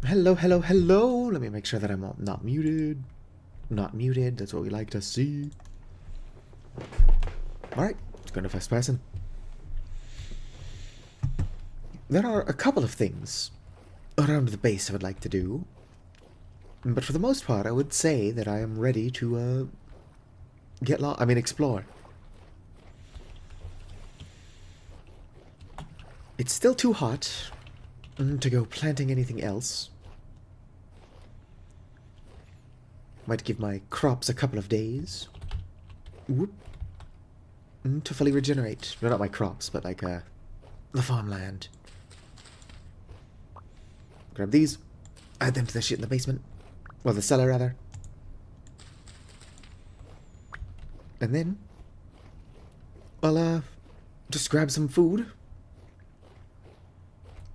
Hello, hello, hello. Let me make sure that I'm not muted. Not muted, that's what we like to see. Alright, let's go to first person. There are a couple of things around the base I would like to do. But for the most part, I would say that I am ready to, explore. It's still too hot to go planting anything else. Might give my crops a couple of days. Whoop. To fully regenerate. No, not my crops, but like, the farmland. Grab these. Add them to the shit in the basement. Well, the cellar, rather. And then I'll, just grab some food.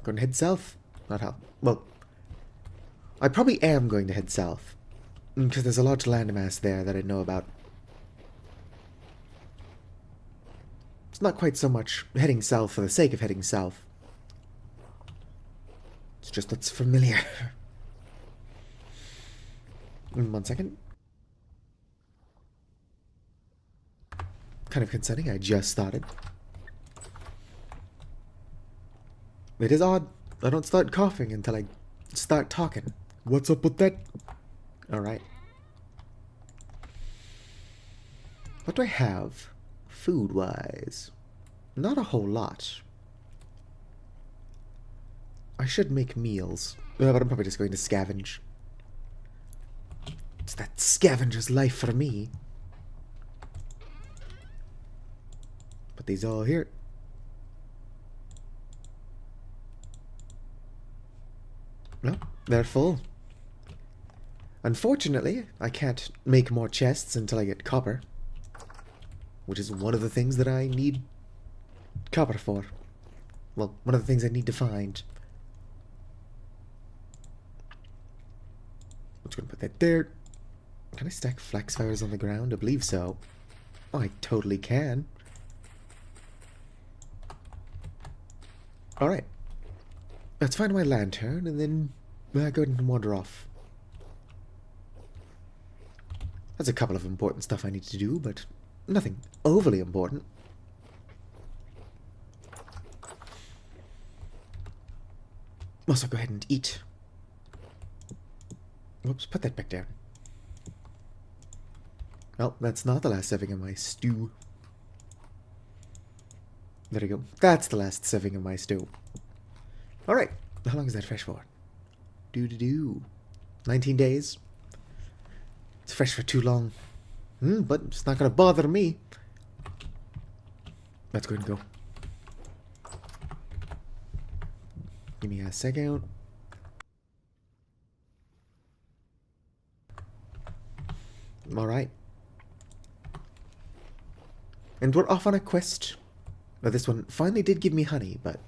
Go and head south. Not how. Well, I probably am going to head south. Because there's a large landmass there that I know about. It's not quite so much heading south for the sake of heading south. It's just that's familiar. 1 second. Kind of concerning, I just started. It is odd. I don't start coughing until I start talking. What's up with that? Alright. What do I have? Food-wise. Not a whole lot. I should make meals. But I'm probably just going to scavenge. It's that scavenger's life for me. Put these all here. No, they're full. Unfortunately, I can't make more chests until I get copper. Which is one of the things that I need copper for. Well, one of the things I need to find. I'm just gonna put that there. Can I stack flax fires on the ground? I believe so. Oh, I totally can. Alright. Let's find my lantern and then go ahead and wander off. There's a couple of important stuff I need to do, but nothing overly important. Also, go ahead and eat. Whoops, put that back down. Well, that's not the last serving of my stew. There we go. That's the last serving of my stew. Alright. How long is that fresh for? 19 days. It's fresh for too long. But it's not gonna bother me. Let's go ahead and go. Give me a second. Alright. And we're off on a quest. Now this one finally did give me honey, but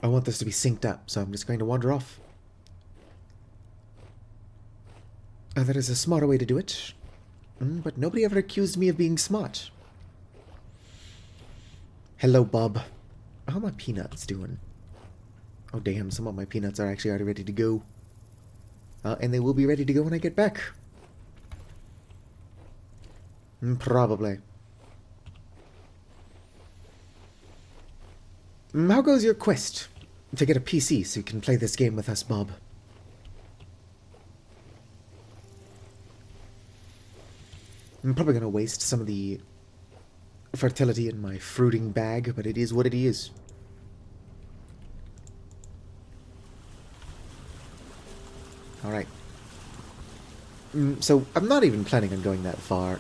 I want this to be synced up, so I'm just going to wander off. That is a smarter way to do it. But nobody ever accused me of being smart. Hello, Bob. How are my peanuts doing? Oh, damn, some of my peanuts are actually already ready to go. And they will be ready to go when I get back. Probably. How goes your quest to get a PC so you can play this game with us, Bob? I'm probably going to waste some of the fertility in my fruiting bag, but it is what it is. Alright. So, I'm not even planning on going that far.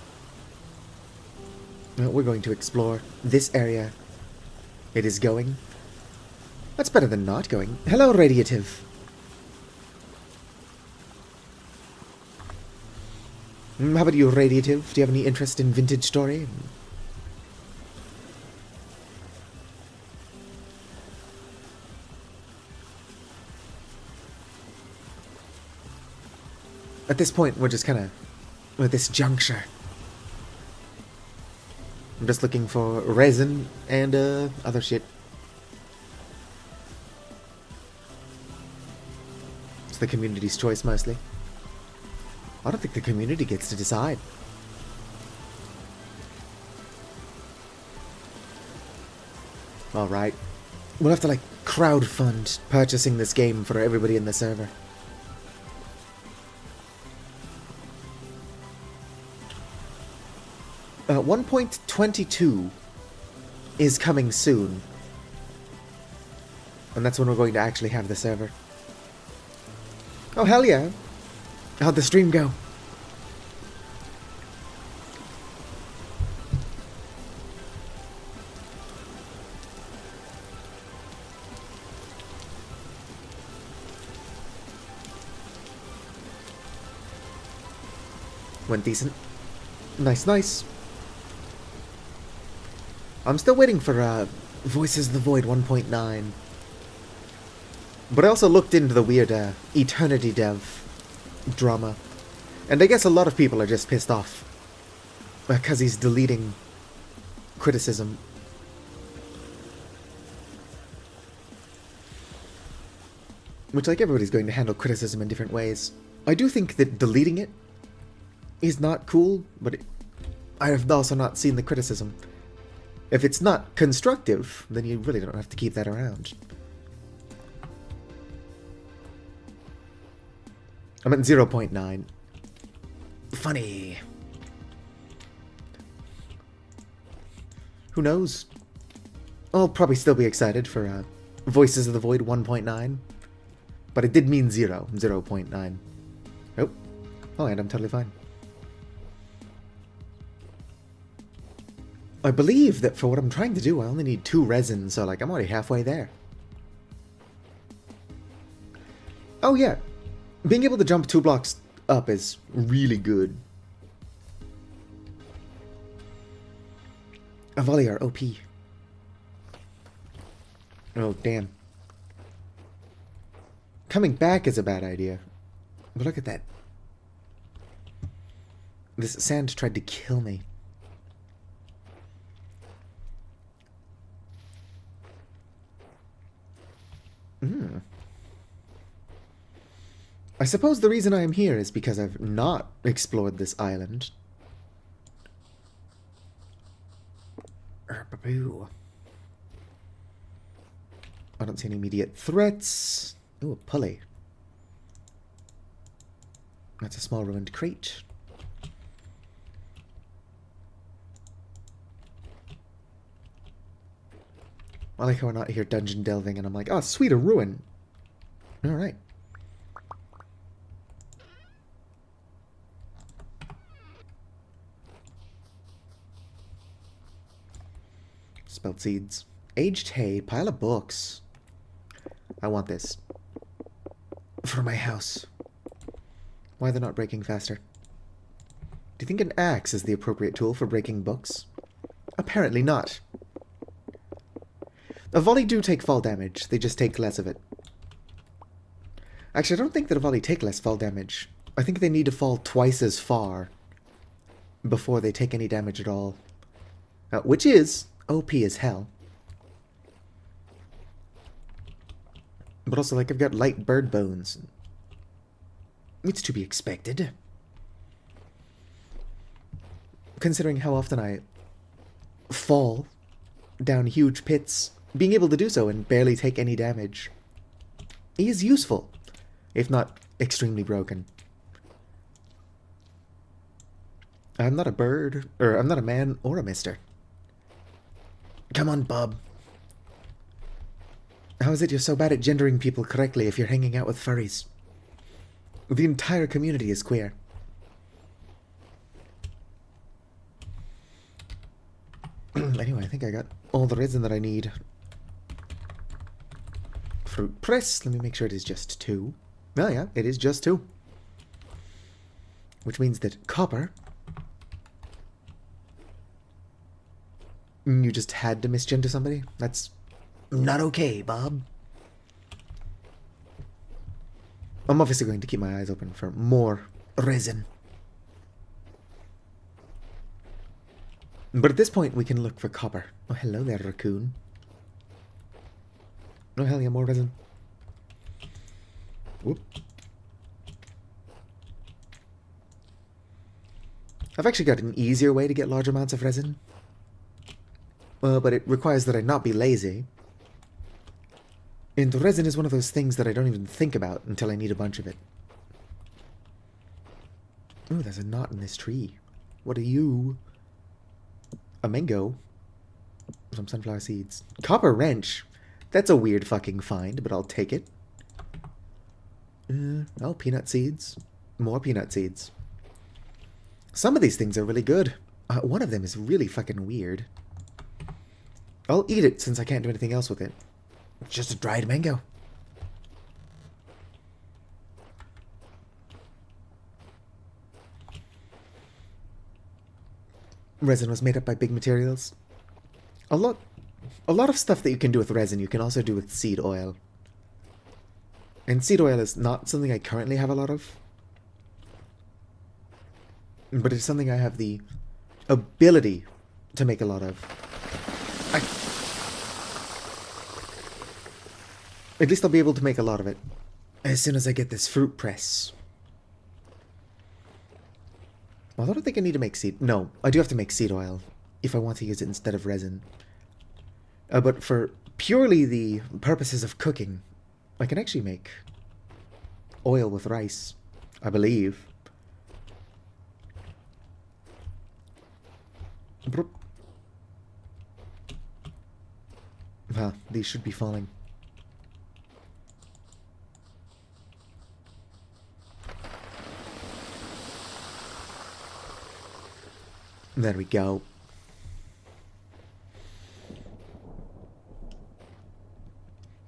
We're going to explore this area. It is going. That's better than not going. Hello, Radiative. How about you, Radiative? Do you have any interest in vintage story? At this point, we're just kind of at this juncture. I'm just looking for resin and other shit. It's the community's choice, mostly. I don't think the community gets to decide. Alright. We'll have to, like, crowdfund purchasing this game for everybody in the server. Uh, 1.22 is coming soon. And that's when we're going to actually have the server. Oh, hell yeah. How'd the stream go? Went decent. Nice, nice. I'm still waiting for Voices of the Void 1.9. But I also looked into the weird Eternity Dev drama. And I guess a lot of people are just pissed off. Because he's deleting criticism. Which, like, everybody's going to handle criticism in different ways. I do think that deleting it is not cool, but I have also not seen the criticism. If it's not constructive, then you really don't have to keep that around. I'm at 0.9. Funny. Who knows? I'll probably still be excited for Voices of the Void 1.9. But it did mean 0.9. Oh, and I'm totally fine. I believe that for what I'm trying to do, I only need 2 resin, so, like, I'm already halfway there. Oh, yeah. Being able to jump 2 blocks up is really good. A volley are OP. Oh, damn. Coming back is a bad idea. But look at that. This sand tried to kill me. I suppose the reason I am here is because I've not explored this island. I don't see any immediate threats. Ooh, a pulley. That's a small ruined crate. I like how we're not here dungeon delving and I'm like, oh, sweet, a ruin. Alright. Spelt seeds. Aged hay, pile of books. I want this. For my house. Why are they not breaking faster? Do you think an axe is the appropriate tool for breaking books? Apparently not. A volley do take fall damage, they just take less of it. Actually, I don't think that a volley take less fall damage. I think they need to fall twice as far before they take any damage at all. Which is OP as hell. But also, like, I've got light bird bones. It's to be expected. Considering how often I fall down huge pits, being able to do so and barely take any damage is useful, if not extremely broken. I'm not a bird, or I'm not a man or a mister. Come on, Bob. How is it you're so bad at gendering people correctly if you're hanging out with furries? The entire community is queer. Anyway, I think I got all the resin that I need. Fruit press. Let me make sure it is just 2. Oh yeah, it is just 2. Which means that copper... You just had to misgender somebody? That's not okay, Bob. I'm obviously going to keep my eyes open for more resin. But at this point, we can look for copper. Oh, hello there, raccoon. Oh, hell yeah, more resin. Whoop. I've actually got an easier way to get large amounts of resin. But it requires that I not be lazy. And resin is one of those things that I don't even think about until I need a bunch of it. Ooh, there's a knot in this tree. What are you? A mango. Some sunflower seeds. Copper wrench. That's a weird fucking find, but I'll take it. Oh, peanut seeds. More peanut seeds. Some of these things are really good. One of them is really fucking weird. I'll eat it since I can't do anything else with it. It's just a dried mango. Resin was made up by big materials. A lot of stuff that you can do with resin you can also do with seed oil. And seed oil is not something I currently have a lot of. But it's something I have the ability to make a lot of. At least I'll be able to make a lot of it as soon as I get this fruit press. Although I don't think I need to make seed... No, I do have to make seed oil if I want to use it instead of resin. But for purely the purposes of cooking, I can actually make oil with rice, I believe. Well, these should be falling. There we go.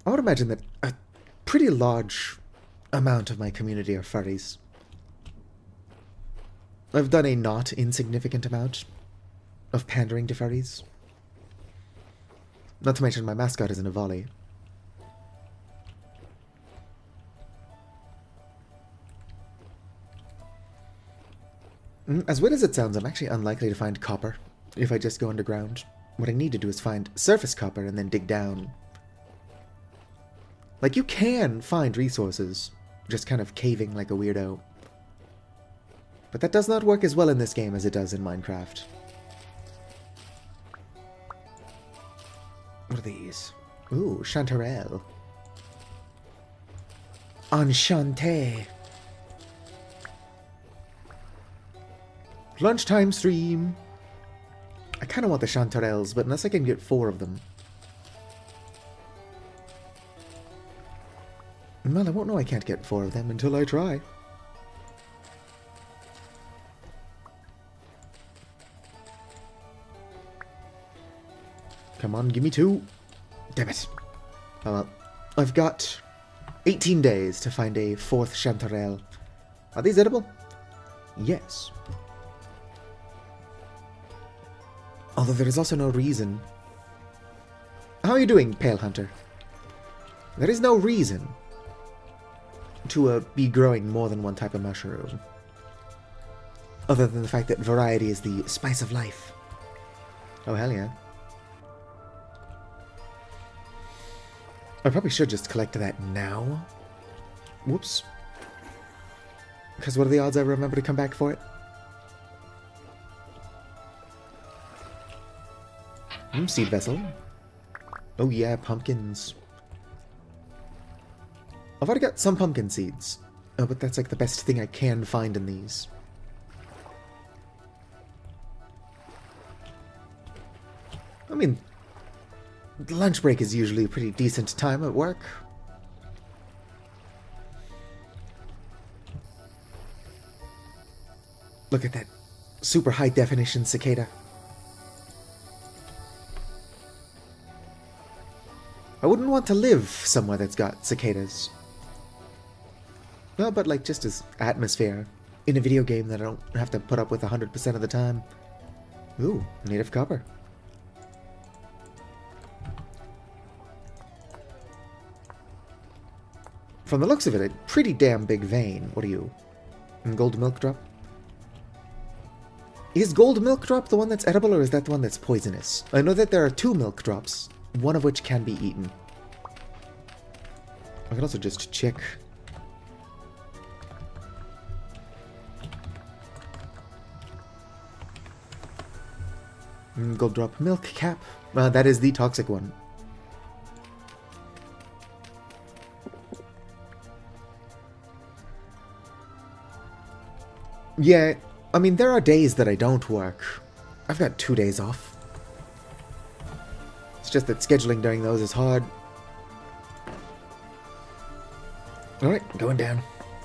I would imagine that a pretty large amount of my community are furries. I've done a not insignificant amount of pandering to furries. Not to mention my mascot is an Avali. As weird as it sounds, I'm actually unlikely to find copper if I just go underground. What I need to do is find surface copper and then dig down. Like, you can find resources, just kind of caving like a weirdo. But that does not work as well in this game as it does in Minecraft. What are these? Ooh, chanterelle. Enchanté. Lunchtime stream. I kind of want the chanterelles, but unless I can get 4 of them. Well, I won't know I can't get 4 of them until I try. Come on, give me 2. Damn it. Oh well. I've got 18 days to find a 4th chanterelle. Are these edible? Yes. Although there is also no reason. How are you doing, Pale Hunter? There is no reason to be growing more than one type of mushroom. Other than the fact that variety is the spice of life. Oh, hell yeah. I probably should just collect that now. Whoops. Because what are the odds I remember to come back for it? Seed vessel. Oh yeah, pumpkins. I've already got some pumpkin seeds. Oh, but that's like the best thing I can find in these. I mean, the lunch break is usually a pretty decent time at work. Look at that super high definition cicada. I wouldn't want to live somewhere that's got cicadas. Well, but like just as atmosphere in a video game that I don't have to put up with 100% of the time. Ooh, native copper. From the looks of it, a pretty damn big vein. What are you? Gold milk drop? Is gold milk drop the one that's edible, or is that the one that's poisonous? I know that there are 2 milk drops, one of which can be eaten. I can also just check. Gold drop milk cap. That is the toxic one. Yeah, I mean, there are days that I don't work. I've got 2 days off. It's just that scheduling during those is hard. Alright, going down.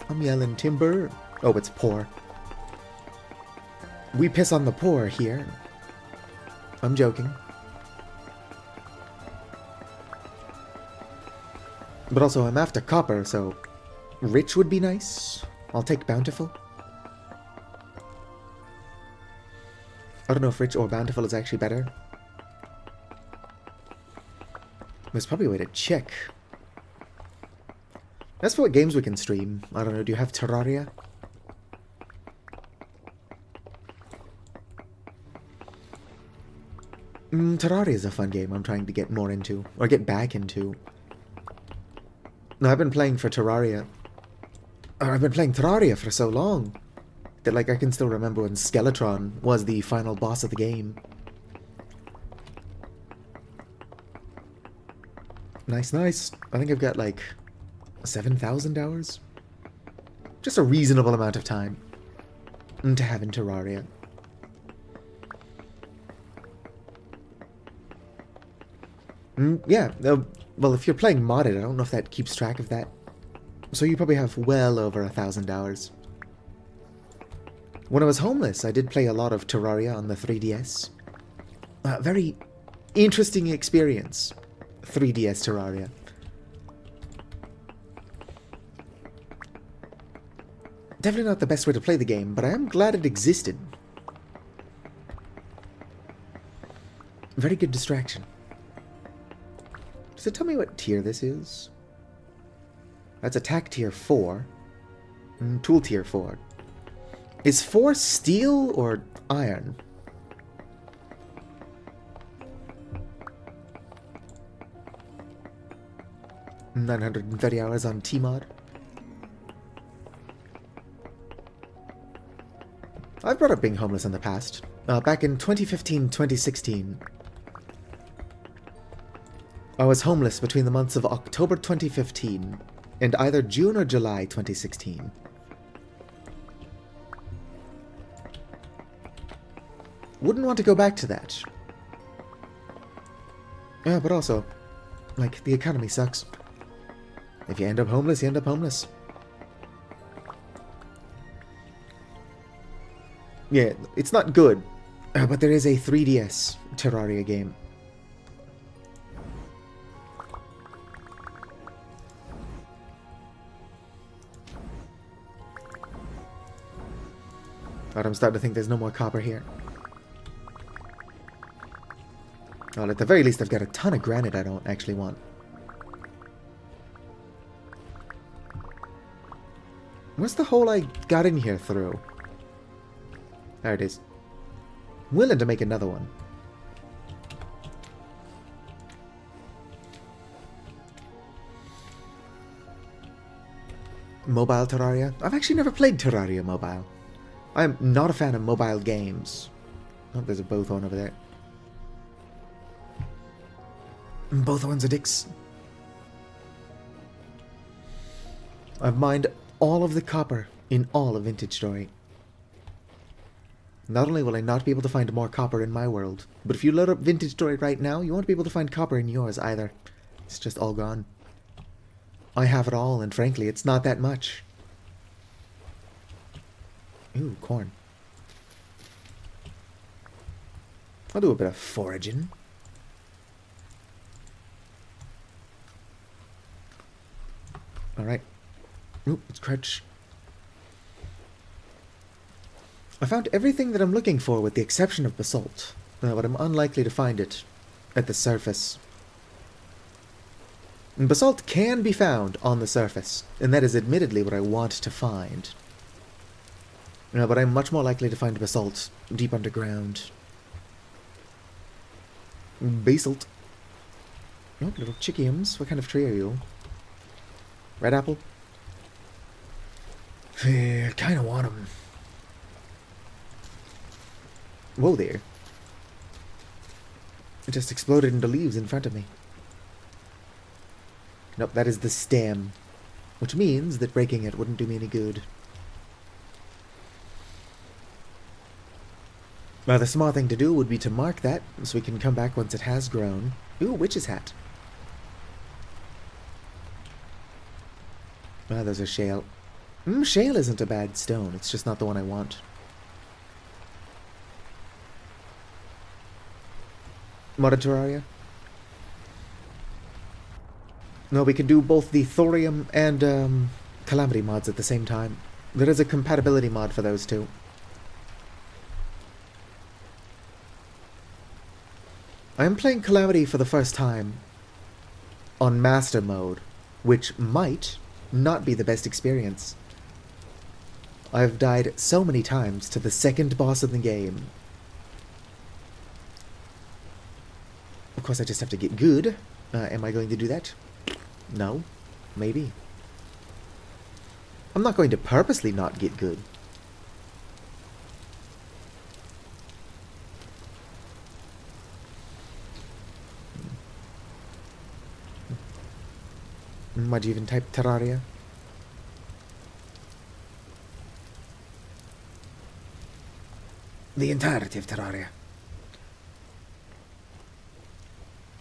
I'm yelling timber. Oh, it's poor. We piss on the poor here. I'm joking. But also, I'm after copper, so rich would be nice. I'll take bountiful. I don't know if rich or bountiful is actually better. There's probably a way to check. As for what games we can stream, I don't know, do you have Terraria? Terraria is a fun game I'm trying to get more into, or get back into. No, I've been playing for Terraria. Or I've been playing Terraria for so long that, like, I can still remember when Skeletron was the final boss of the game. Nice, nice. I think I've got, like, 7,000 hours? Just a reasonable amount of time to have in Terraria. Yeah, well, if you're playing modded, I don't know if that keeps track of that. So you probably have well over 1,000 hours. When I was homeless, I did play a lot of Terraria on the 3DS. Very interesting experience, 3DS Terraria. Definitely not the best way to play the game, but I am glad it existed. Very good distraction. Does it tell me what tier this is? That's attack tier 4. Tool tier 4. Is 4 steel or iron? $930 hours on Tmod. I've brought up being homeless in the past. Back in 2015-2016. I was homeless between the months of October 2015 and either June or July 2016. Wouldn't want to go back to that. Yeah, but also, like, the economy sucks. If you end up homeless, you end up homeless. Yeah, it's not good, but there is a 3DS Terraria game. God, I'm starting to think there's no more copper here. Well, at the very least, I've got a ton of granite I don't actually want. What's the hole I got in here through? There it is. Willing to make another one. Mobile Terraria? I've actually never played Terraria Mobile. I'm not a fan of mobile games. Oh, there's a Bowthorn over there. Bowthorns are dicks. I've mined all of the copper in all of Vintage Story. Not only will I not be able to find more copper in my world, but if you load up Vintage Story right now, you won't be able to find copper in yours either. It's just all gone. I have it all, and frankly, it's not that much. Ooh, corn. I'll do a bit of foraging. Alright. Ooh, let's crouch. I found everything that I'm looking for with the exception of basalt, but I'm unlikely to find it at the surface. And basalt can be found on the surface, and that is admittedly what I want to find. But I'm much more likely to find basalt deep underground. Basalt. Oh, little chickiums. What kind of tree are you? Red apple? I kind of want them. Whoa there. It just exploded into leaves in front of me. Nope, that is the stem. Which means that breaking it wouldn't do me any good. Well, the smart thing to do would be to mark that, so we can come back once it has grown. Ooh, witch's hat. Ah, there's a shale. Shale isn't a bad stone, it's just not the one I want. Modded Terraria? No, we can do both the Thorium and Calamity mods at the same time. There is a compatibility mod for those two. I am playing Calamity for the first time on Master Mode, which might not be the best experience. I've died so many times to the second boss in the game. Of course, I just have to get good. Am I going to do that? No. Maybe. I'm not going to purposely not get good. Why'd you even type Terraria? The entirety of Terraria.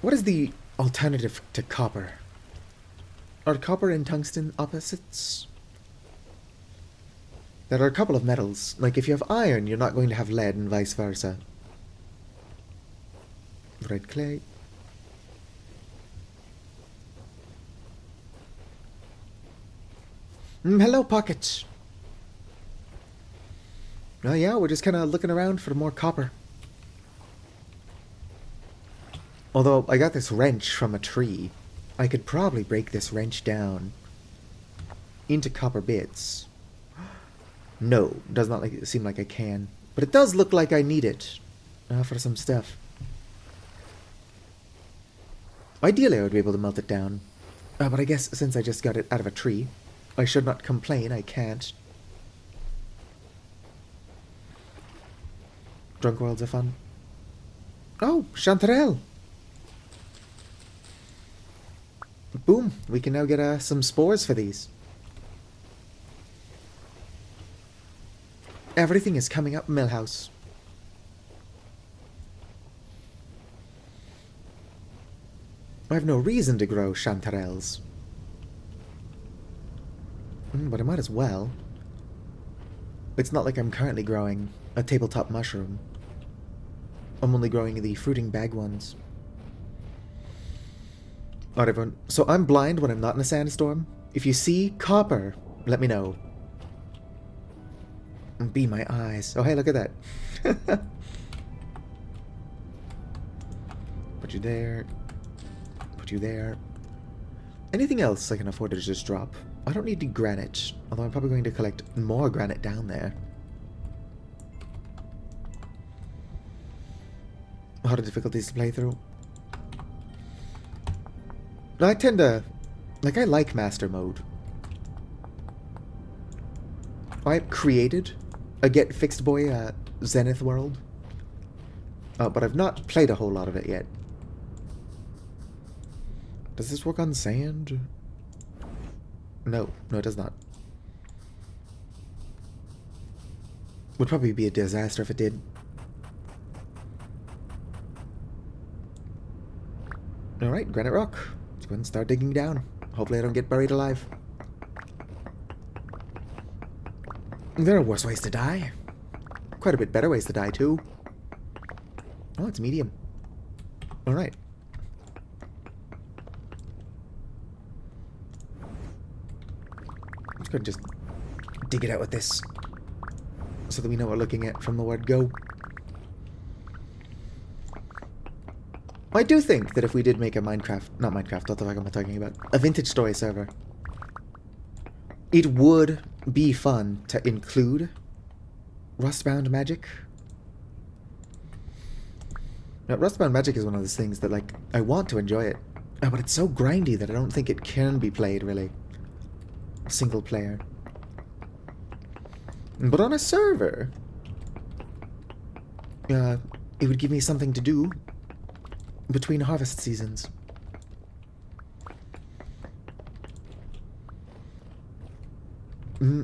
What is the alternative to copper? Are copper and tungsten opposites? There are a couple of metals. Like, if you have iron, you're not going to have lead, and vice versa. Red clay. Hello, Pocket. Oh yeah, we're just kind of looking around for more copper. Although, I got this wrench from a tree. I could probably break this wrench down into copper bits. No, does not seem like I can. But it does look like I need it for some stuff. Ideally, I would be able to melt it down. But I guess since I just got it out of a tree, I should not complain. I can't. Drunk worlds are fun. Oh, chanterelle! Boom! We can now get some spores for these. Everything is coming up, Millhouse. I have no reason to grow chanterelles. But I might as well. It's not like I'm currently growing a tabletop mushroom. I'm only growing the fruiting bag ones. Alright, everyone. So I'm blind when I'm not in a sandstorm. If you see copper, let me know. And be my eyes. Oh, hey, look at that. Put you there. Put you there. Anything else I can afford to just drop? I don't need the granite, although I'm probably going to collect more granite down there. Harder difficulties to play through. I tend to... Like, I like Master Mode. I created a Get Fixed Boy Zenith world. But I've not played a whole lot of it yet. Does this work on sand? No, it does not. Would probably be a disaster if it did. Alright, granite rock. Let's go ahead and start digging down. Hopefully I don't get buried alive. There are worse ways to die. Quite a bit better ways to die, too. Oh, it's medium. Alright. Let's go and just dig it out with this. So that we know what we're looking at from the word go. I do think that if we did make a Minecraft... Not Minecraft, what the fuck am I talking about? A Vintage Story server. It would be fun to include Rustbound Magic. Now, Rustbound Magic is one of those things that, like, I want to enjoy it. But it's so grindy that I don't think it can be played, really. Single player. But on a server... it would give me something to do. between harvest seasons.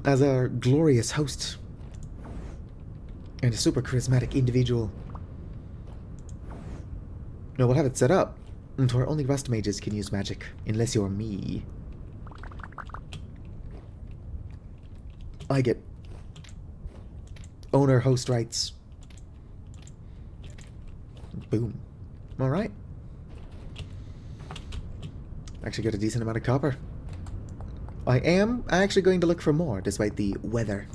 As a glorious host and a super charismatic individual. No, we'll have it set up to where only rust mages can use magic, unless you're me. I get owner host rights. Boom. Alright. Actually get a decent amount of copper. I am actually going to look for more, despite the weather.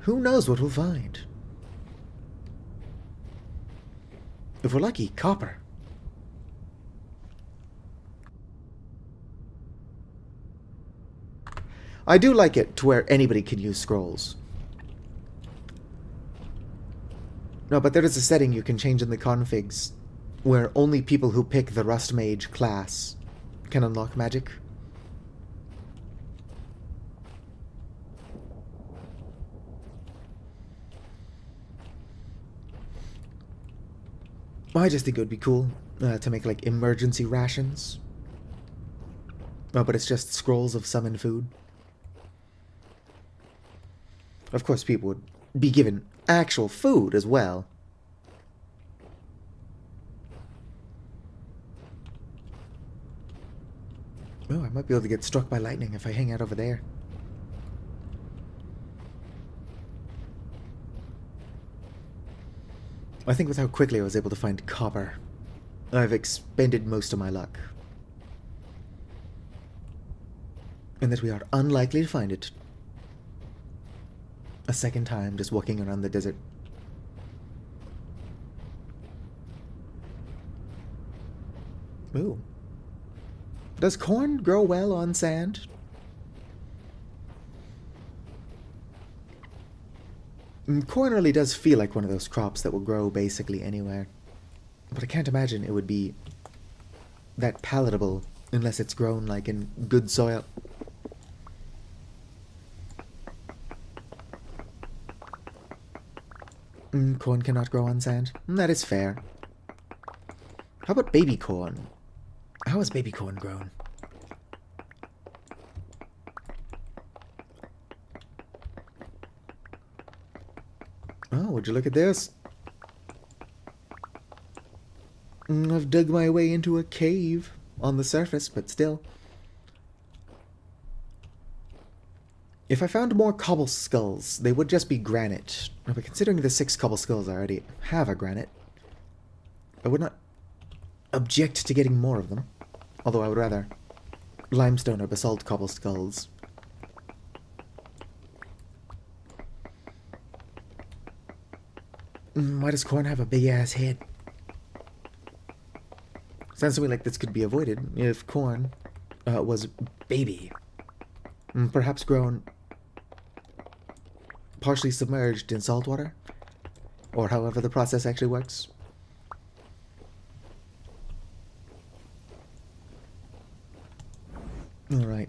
Who knows what we'll find? If we're lucky, copper. I do like it to where anybody can use scrolls. No, but there is a setting you can change in the configs where only people who pick the Rust Mage class can unlock magic. I just think it would be cool to make like emergency rations. Oh, but it's just scrolls of summoned food. Of course, people would be given actual food as well. Oh, I might be able to get struck by lightning if I hang out over there. I think with how quickly I was able to find copper, I've expended most of my luck. And that we are unlikely to find it a second time just walking around the desert. Ooh. Does corn grow well on sand? Corn really does feel like one of those crops that will grow basically anywhere. But I can't imagine it would be that palatable unless it's grown like in good soil. Corn cannot grow on sand. That is fair. How about baby corn? How is baby corn grown? Oh, would you look at this? I've dug my way into a cave on the surface, but still. If I found more cobble skulls, they would just be granite. But considering the 6 cobble skulls I already have a granite, I would not object to getting more of them. Although I would rather limestone or basalt cobble skulls. Why does corn have a big-ass head? Sounds to me like this could be avoided if corn was baby. Perhaps grown partially submerged in salt water, or however the process actually works. Alright.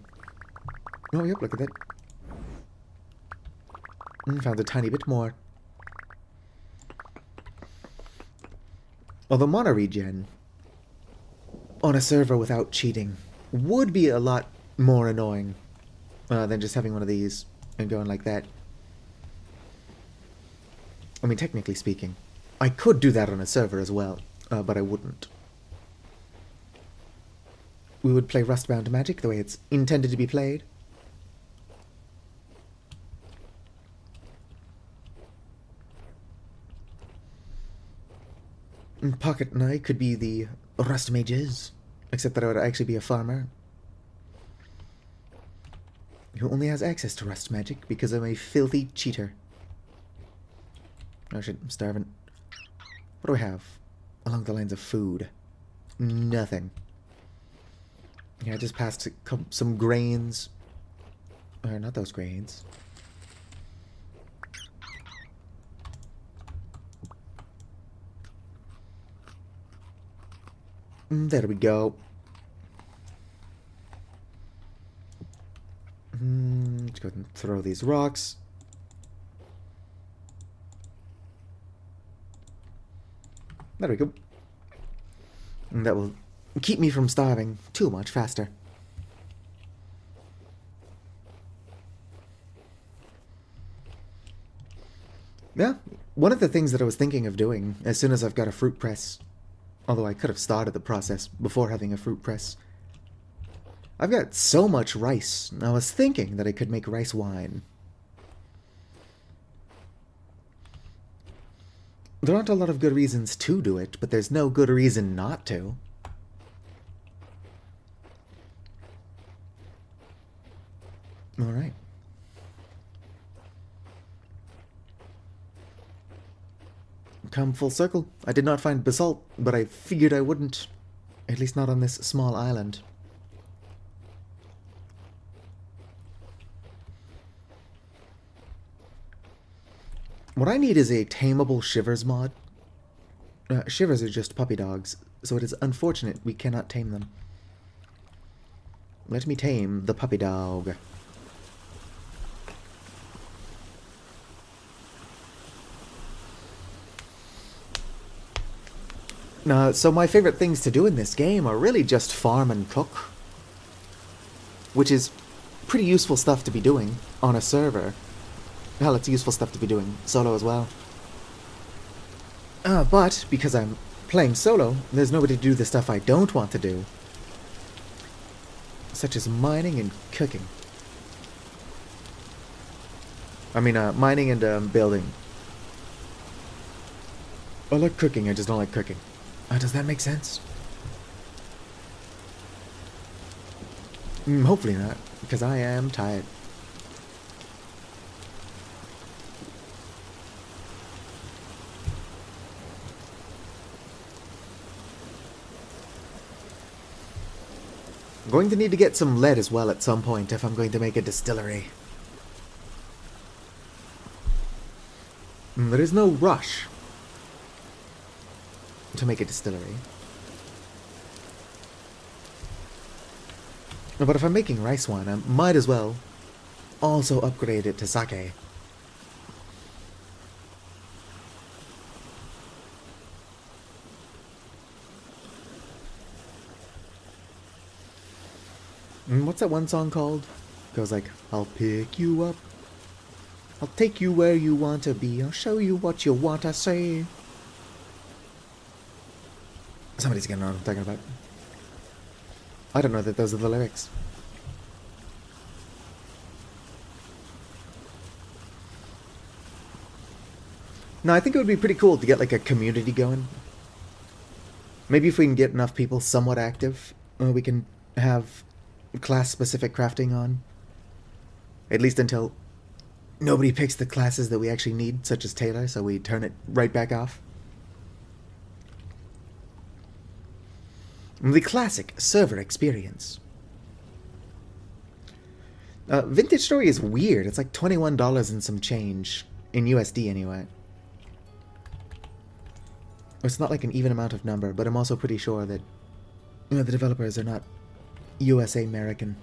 Oh, yep, look at that. Found a tiny bit more. Although mono regen on a server without cheating would be a lot more annoying than just having one of these and going like that. I mean, technically speaking, I could do that on a server as well, but I wouldn't. We would play Rustbound Magic the way it's intended to be played. Pocket and I could be the Rust Mages, except that I would actually be a farmer who only has access to Rust Magic because I'm a filthy cheater. Oh shit, I'm starving. What do I have along the lines of food? Nothing. Yeah, I just passed some grains. Or not those grains. There we go. Let's go ahead and throw these rocks. There we go. And that will keep me from starving too much faster. Yeah, one of the things that I was thinking of doing as soon as I've got a fruit press, although I could have started the process before having a fruit press. I've got so much rice, I was thinking that I could make rice wine. There aren't a lot of good reasons to do it, but there's no good reason not to. Alright. Come full circle. I did not find basalt, but I figured I wouldn't. At least not on this small island. What I need is a tameable Shivers mod. Shivers are just puppy dogs, so it is unfortunate we cannot tame them. Let me tame the puppy dog. So my favorite things to do in this game are really just farm and cook. Which is pretty useful stuff to be doing on a server. Hell, it's useful stuff to be doing solo as well. But, because I'm playing solo, there's nobody to do the stuff I don't want to do. Such as mining and cooking. I mean, mining and building. I like cooking, I just don't like cooking. Does that make sense? Hopefully not, because I am tired. I'm going to need to get some lead as well at some point if I'm going to make a distillery. There is no rush to make a distillery. But if I'm making rice wine, I might as well also upgrade it to sake. What's that one song called? It goes like, I'll pick you up. I'll take you where you want to be. I'll show you what you want to see. Somebody's getting on what I'm talking about. I don't know that those are the lyrics. No, I think it would be pretty cool to get like a community going. Maybe if we can get enough people somewhat active, we can have class-specific crafting on. At least until nobody picks the classes that we actually need, such as Taylor, so we turn it right back off. The classic server experience. Vintage Story is weird. It's like $21 and some change. In USD, anyway. It's not like an even amount of number, but I'm also pretty sure that the developers are not USA American.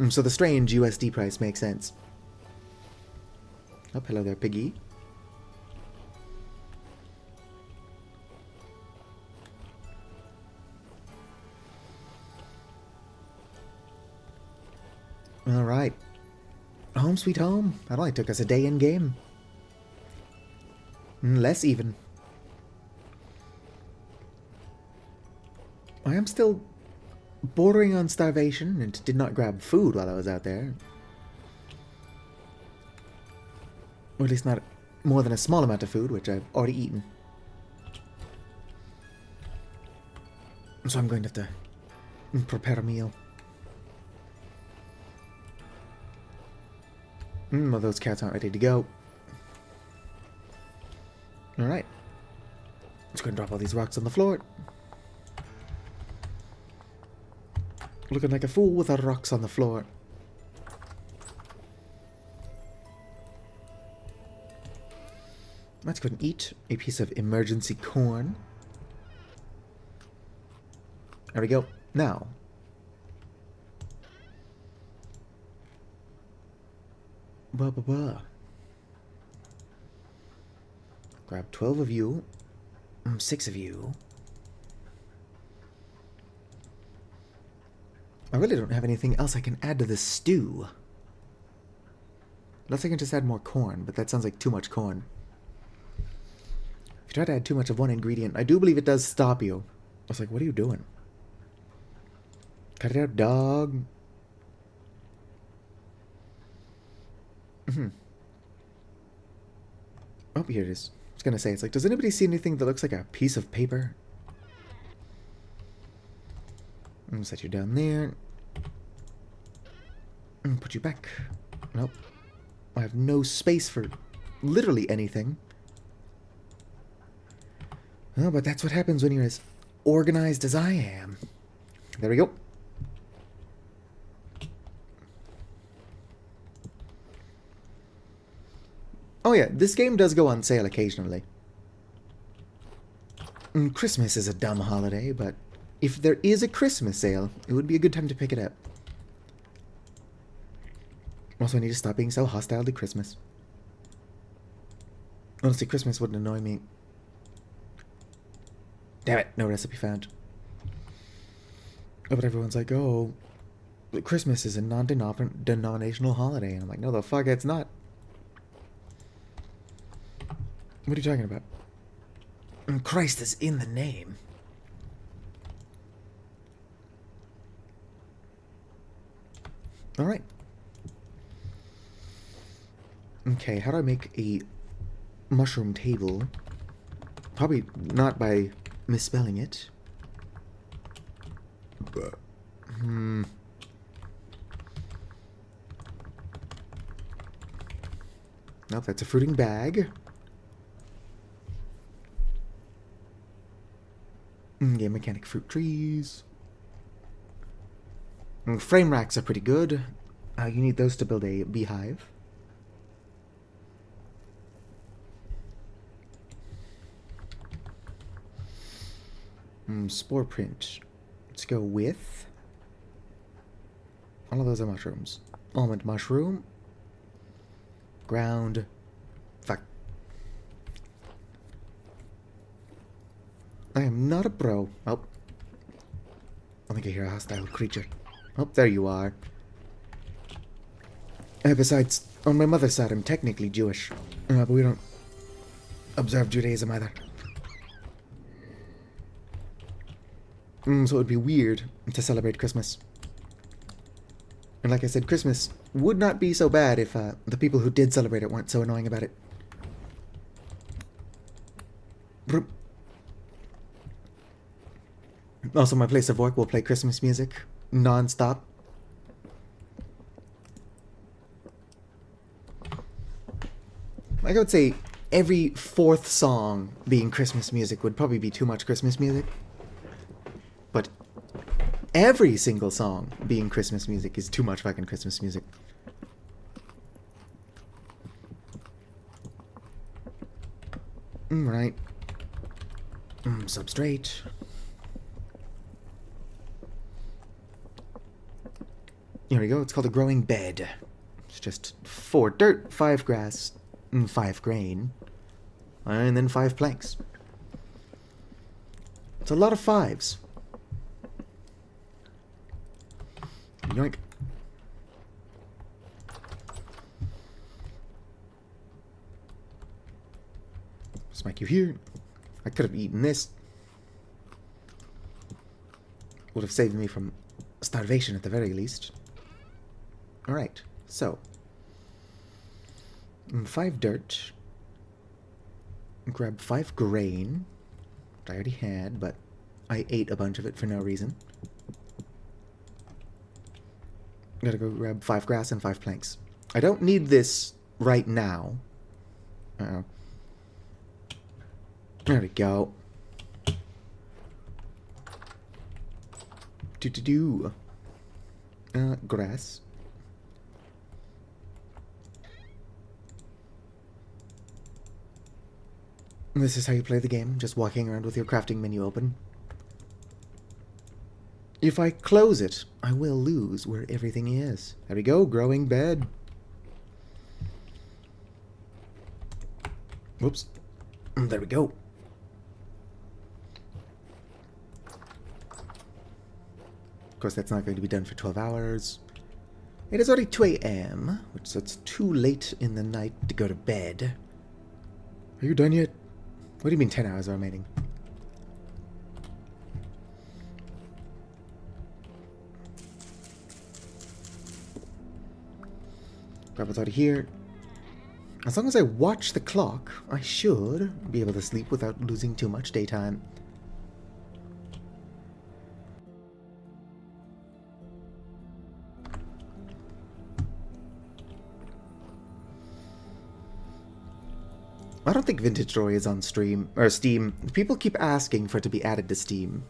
So the strange USD price makes sense. Oh, hello there, piggy. Alright. Home sweet home. That only took us a day in game. Less even. I am still bordering on starvation and did not grab food while I was out there. Or at least not more than a small amount of food, which I've already eaten. So I'm going to have to prepare a meal. Well, those cats aren't ready to go. Alright. Just gonna drop all these rocks on the floor. Looking like a fool with our rocks on the floor. Let's go and eat a piece of emergency corn. There we go. Now. Blah, blah, blah. Grab 12 of you. 6 of you. I really don't have anything else I can add to this stew. Unless I can just add more corn, but that sounds like too much corn. If you try to add too much of one ingredient, I do believe it does stop you. I was like, what are you doing? Cut it out, dog. Oh, here it is. I was gonna say, it's like, does anybody see anything that looks like a piece of paper? I'm gonna set you down there. And put you back. Nope. I have no space for literally anything. Oh, but that's what happens when you're as organized as I am. There we go. Oh yeah, this game does go on sale occasionally. Christmas is a dumb holiday, but if there is a Christmas sale, it would be a good time to pick it up. Also, I need to stop being so hostile to Christmas. Honestly, Christmas wouldn't annoy me. Damn it, no recipe found. Oh, but everyone's like, oh, Christmas is a non-denominational holiday. And I'm like, no, the fuck, it's not. What are you talking about? Christ is in the name. Alright. Okay, how do I make a mushroom table? Probably not by misspelling it. Nope, that's a fruiting bag. Yeah, mechanic fruit trees. Frame racks are pretty good. You need those to build a beehive. Spore print. Let's go with... all of those are mushrooms. Almond mushroom. Ground. Fuck. I am not a pro. Oh. I think I hear a hostile creature. Oh, there you are. Besides, on my mother's side, I'm technically Jewish. But we don't observe Judaism either. So it would be weird to celebrate Christmas. And like I said, Christmas would not be so bad if the people who did celebrate it weren't so annoying about it. Also, my place of work will play Christmas music non-stop. Like I would say, every fourth song being Christmas music would probably be too much Christmas music. But every single song being Christmas music is too much fucking Christmas music. Right. Substrate. Here we go. It's called a growing bed. It's just 4 dirt, 5 grass, 5 grain, and then 5 planks. It's a lot of 5s. Yoink. Smack you here. I could have eaten this. Would have saved me from starvation at the very least. Alright, so 5 dirt. Grab 5 grain, which I already had, but I ate a bunch of it for no reason. Gotta go grab 5 grass and 5 planks. I don't need this right now. Uh-oh. There we go. Do-do-do. Grass. This is how you play the game, just walking around with your crafting menu open. If I close it, I will lose where everything is. There we go, growing bed. Whoops. There we go. Of course, that's not going to be done for 12 hours. It is already 2 a.m., which so it's too late in the night to go to bed. Are you done yet? What do you mean 10 hours are remaining? Grab what's out of here. As long as I watch the clock, I should be able to sleep without losing too much daytime. I don't think Vintage Story is on Steam. People keep asking for it to be added to Steam.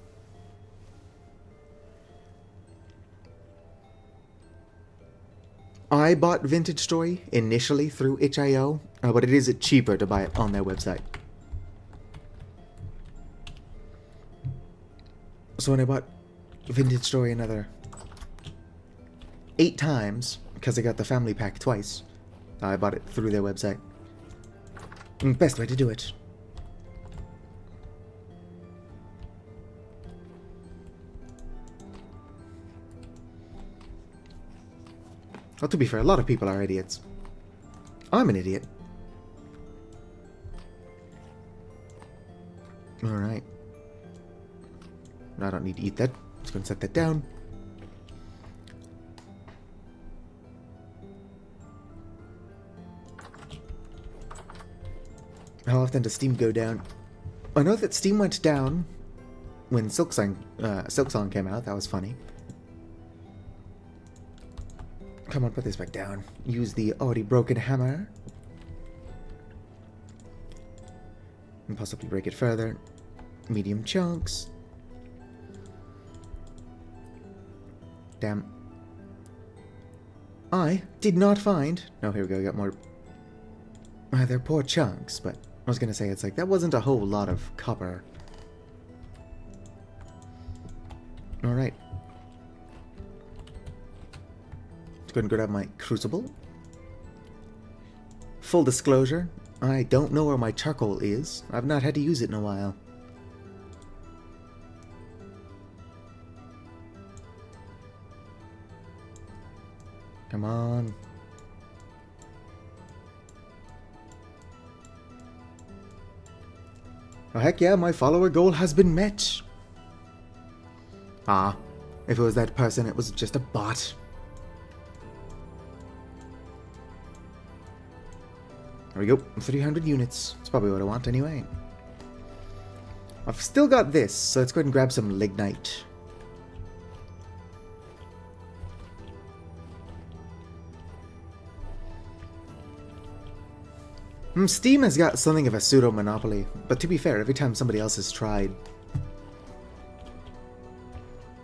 I bought Vintage Story initially through itch.io, but it is cheaper to buy it on their website. So when I bought Vintage Story another 8 times, because I got the family pack twice, I bought it through their website. Best way to do it. Well, to be fair, a lot of people are idiots. I'm an idiot. Alright. I don't need to eat that. Just gonna set that down. How often does Steam go down? I know that Steam went down when Silk Song came out. That was funny. Come on, put this back down. Use the already broken hammer. And possibly break it further. Medium chunks. Damn. I did not find... Oh, here we go. Got more... they're poor chunks, but I was going to say, it's like, that wasn't a whole lot of copper. Alright. Let's go and grab my crucible. Full disclosure, I don't know where my charcoal is. I've not had to use it in a while. Come on. Oh, heck yeah, my follower goal has been met. Ah, if it was that person, it was just a bot. There we go, 300 units. That's probably what I want anyway. I've still got this, so let's go ahead and grab some lignite. Steam has got something of a pseudo-monopoly, but to be fair, every time somebody else has tried,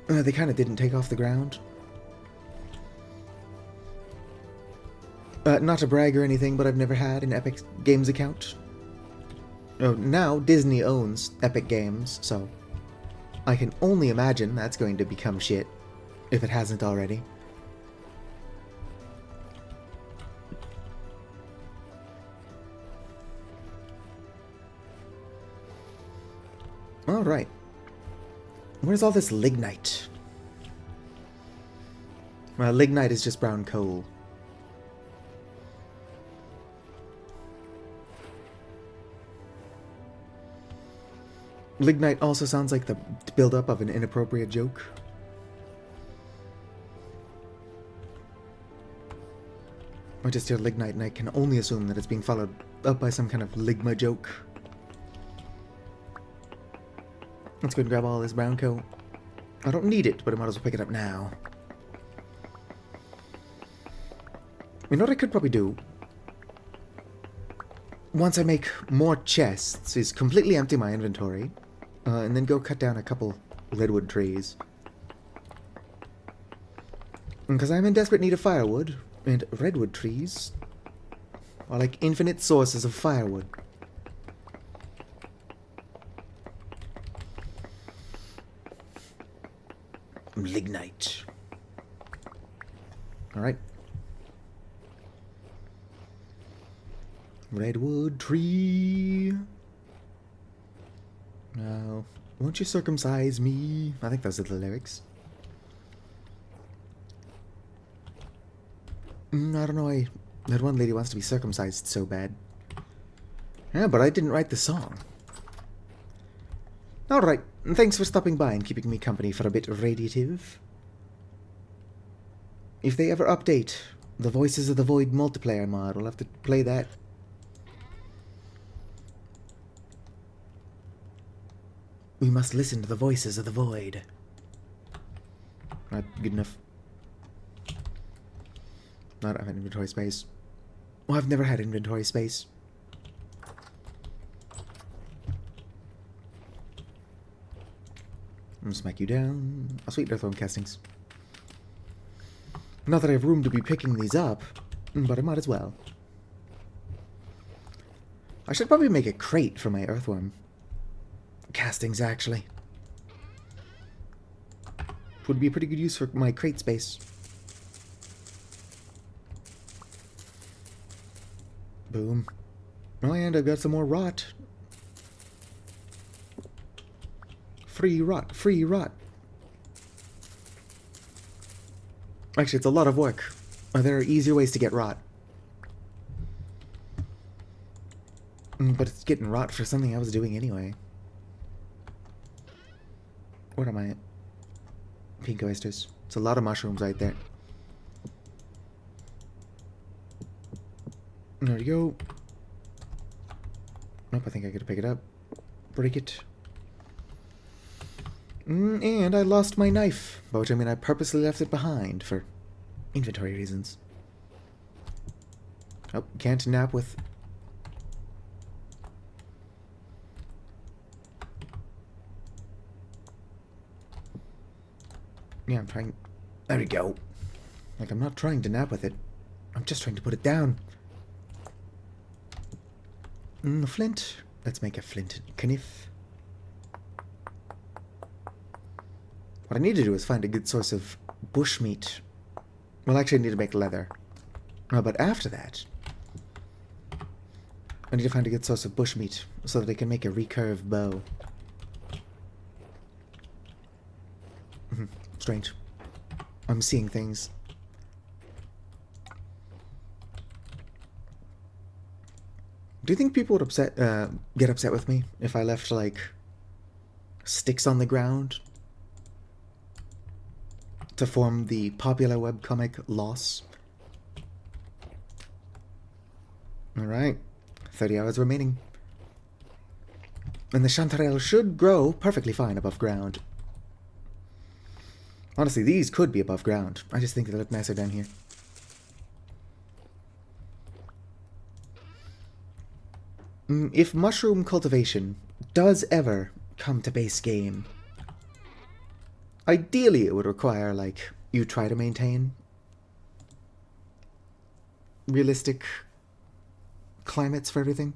they kind of didn't take off the ground. Not to brag or anything, but I've never had an Epic Games account. Oh, now Disney owns Epic Games, so I can only imagine that's going to become shit, if it hasn't already. Alright. Where's all this lignite? Well, lignite is just brown coal. Lignite also sounds like the build-up of an inappropriate joke. I just hear lignite and I can only assume that it's being followed up by some kind of ligma joke. Let's go and grab all this brown coal. I don't need it, but I might as well pick it up now. You know what I could probably do? Once I make more chests, is completely empty my inventory, and then go cut down a couple redwood trees. Because I'm in desperate need of firewood, and redwood trees are like infinite sources of firewood. Lignite. Alright. Redwood tree. No. Won't you circumcise me? I think those are the lyrics. I don't know why that one lady wants to be circumcised so bad. Yeah, but I didn't write the song. Alright, thanks for stopping by and keeping me company for a bit radiative. If they ever update the Voices of the Void multiplayer mod, we'll have to play that. We must listen to the voices of the void. Not good enough. Not have inventory space. Well, I've never had inventory space. I'm gonna smack you down. I'll sweet earthworm castings. Not that I have room to be picking these up, but I might as well. I should probably make a crate for my earthworm castings, actually. Would be a pretty good use for my crate space. Boom. Oh, and I've got some more rot. Free rot, free rot. Actually, it's a lot of work. There are easier ways to get rot. But it's getting rot for something I was doing anyway. What am I? Pink oysters. It's a lot of mushrooms right there. There we go. Nope, I think I gotta pick it up. Break it. And I lost my knife. By which I mean I purposely left it behind for inventory reasons. Oh, can't nap with... Yeah, I'm trying... There we go. Like, I'm not trying to nap with it. I'm just trying to put it down. Flint. Let's make a flint knife. What I need to do is find a good source of bushmeat. Well, actually, I need to make leather. But after that, I need to find a good source of bushmeat so that I can make a recurve bow. Strange. I'm seeing things. Do you think people would get upset with me if I left, like, sticks on the ground to form the popular webcomic Loss? Alright, 30 hours remaining. And the chanterelle should grow perfectly fine above ground. Honestly, these could be above ground. I just think they look nicer down here. If mushroom cultivation does ever come to base game, ideally it would require, like, you try to maintain realistic climates for everything.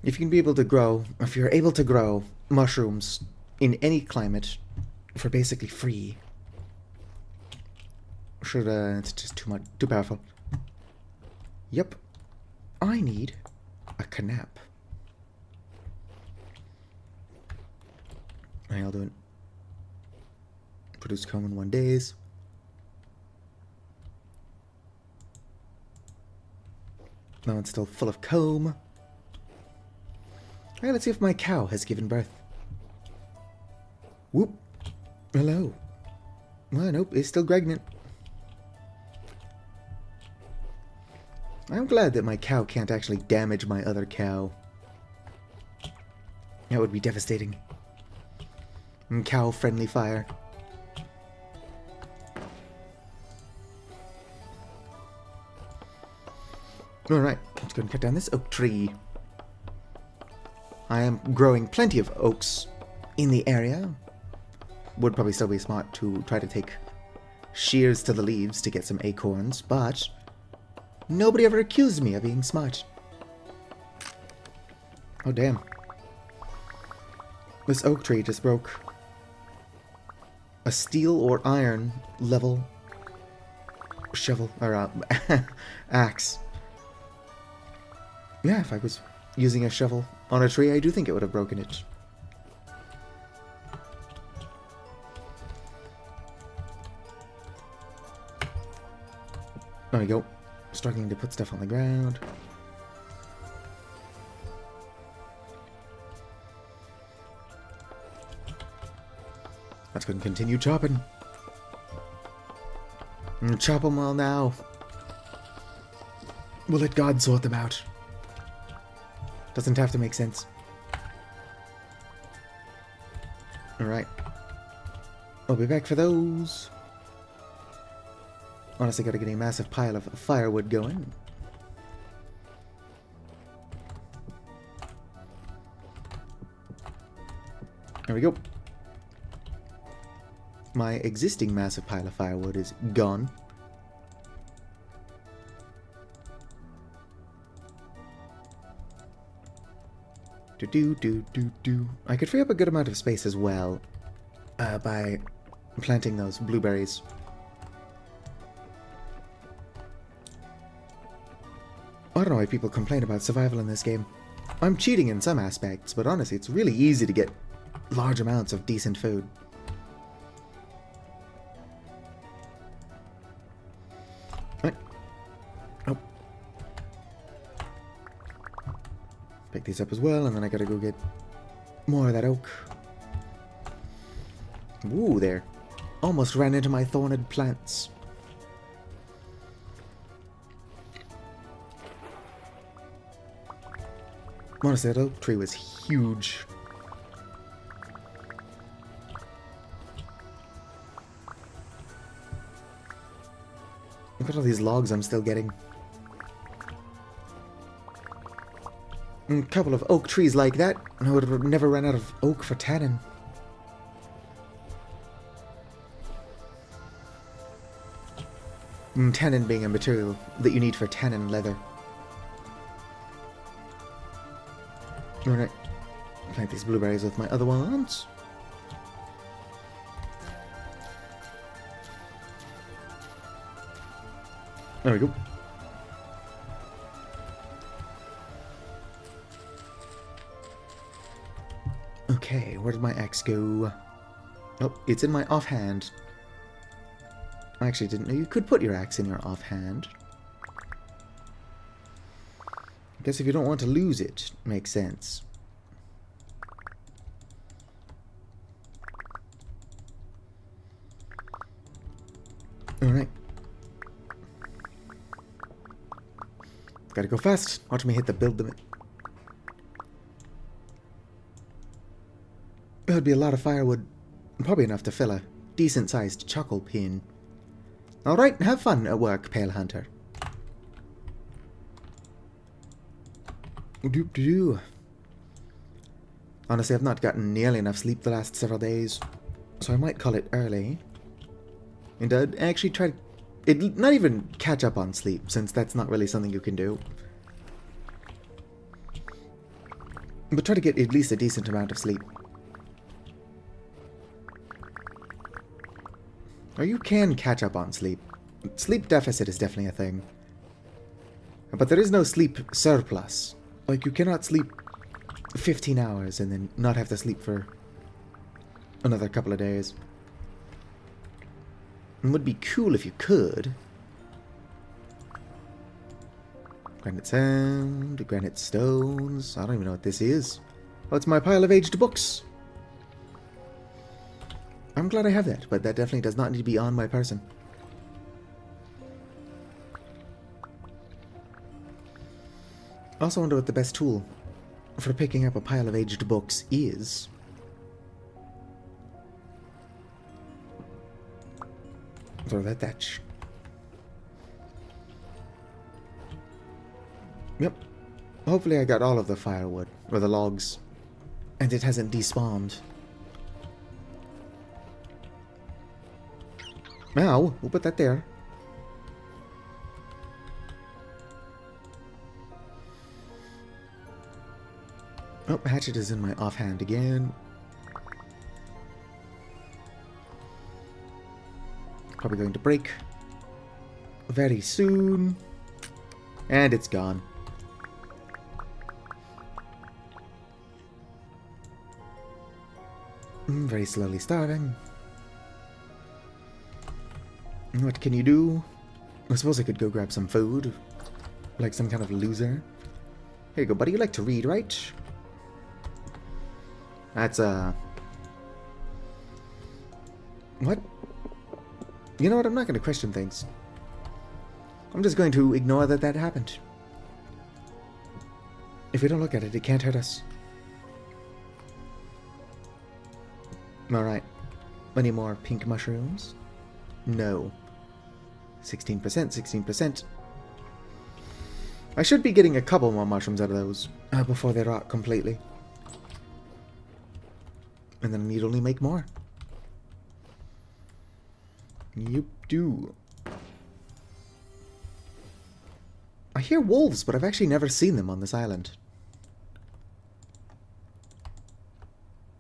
If you can be able to grow, if you're able to grow mushrooms in any climate for basically free, it's just too powerful. Yep. I need a canap. I'll do it. Produce comb in 1 days. That one's still full of comb. Alright, let's see if my cow has given birth. Whoop. Hello. Well, nope, it's still pregnant. I'm glad that my cow can't actually damage my other cow. That would be devastating. Cow-friendly fire. Alright, let's go and cut down this oak tree. I am growing plenty of oaks in the area. Would probably still be smart to try to take shears to the leaves to get some acorns, but nobody ever accused me of being smart. Oh, damn. This oak tree just broke a steel or iron level shovel, or axe. Yeah, if using a shovel on a tree, I do think it would have broken it. There we go. Struggling to put stuff on the ground. Let's go and continue chopping. Chop them all now. We'll let God sort them out. Doesn't have to make sense. Alright. I'll be back for those. Honestly, gotta get a massive pile of firewood going. There we go. My existing massive pile of firewood is gone. I could free up a good amount of space as well by planting those blueberries. I don't know why people complain about survival in this game. I'm cheating in some aspects, but honestly, it's really easy to get large amounts of decent food. Right. Oh. Pick these up as well, and then I gotta go get more of that oak. Ooh, there. Almost ran into my thorned plants. Honestly, that oak tree was huge. Look at all these logs I'm still getting. A couple of oak trees like that, and I would have never run out of oak for tannin. Tannin being a material that you need for tannin leather. Alright, plant these blueberries with my other ones. There we go. Okay, where did my axe go? Oh, it's in my offhand. I actually didn't know you could put your axe in your offhand. I guess if you don't want to lose it, makes sense. Alright. Gotta go fast. Watch me hit the build limit. That would be a lot of firewood. Probably enough to fill a decent-sized chuckle pin. Alright, have fun at work, Pale Hunter. Honestly, I've not gotten nearly enough sleep the last several days, so I might call it early. And I'd actually try to... not even catch up on sleep, since that's not really something you can do. But try to get at least a decent amount of sleep. Or you can catch up on sleep. Sleep deficit is definitely a thing. But there is no sleep surplus. Like, you cannot sleep 15 hours and then not have to sleep for another couple of days. It would be cool if you could. Granite sand, granite stones. I don't even know what this is. Oh, it's my pile of aged books. I'm glad I have that, but that definitely does not need to be on my person. I also wonder what the best tool for picking up a pile of aged books is. Throw that thatch. Yep. Hopefully I got all of the firewood, or the logs, and it hasn't despawned. Now, we'll put that there. Oh, hatchet is in my offhand again. Probably going to break very soon. And it's gone. Very slowly starving. What can you do? I suppose I could go grab some food. Like some kind of loser. Here you go, buddy. You like to read, right? That's, what? You know what? I'm not going to question things. I'm just going to ignore that that happened. If we don't look at it, it can't hurt us. Alright. Any more pink mushrooms? No. 16%, 16%. I should be getting a couple more mushrooms out of those before they rot completely. And then I need only make more. Yep, do. I hear wolves, but I've actually never seen them on this island.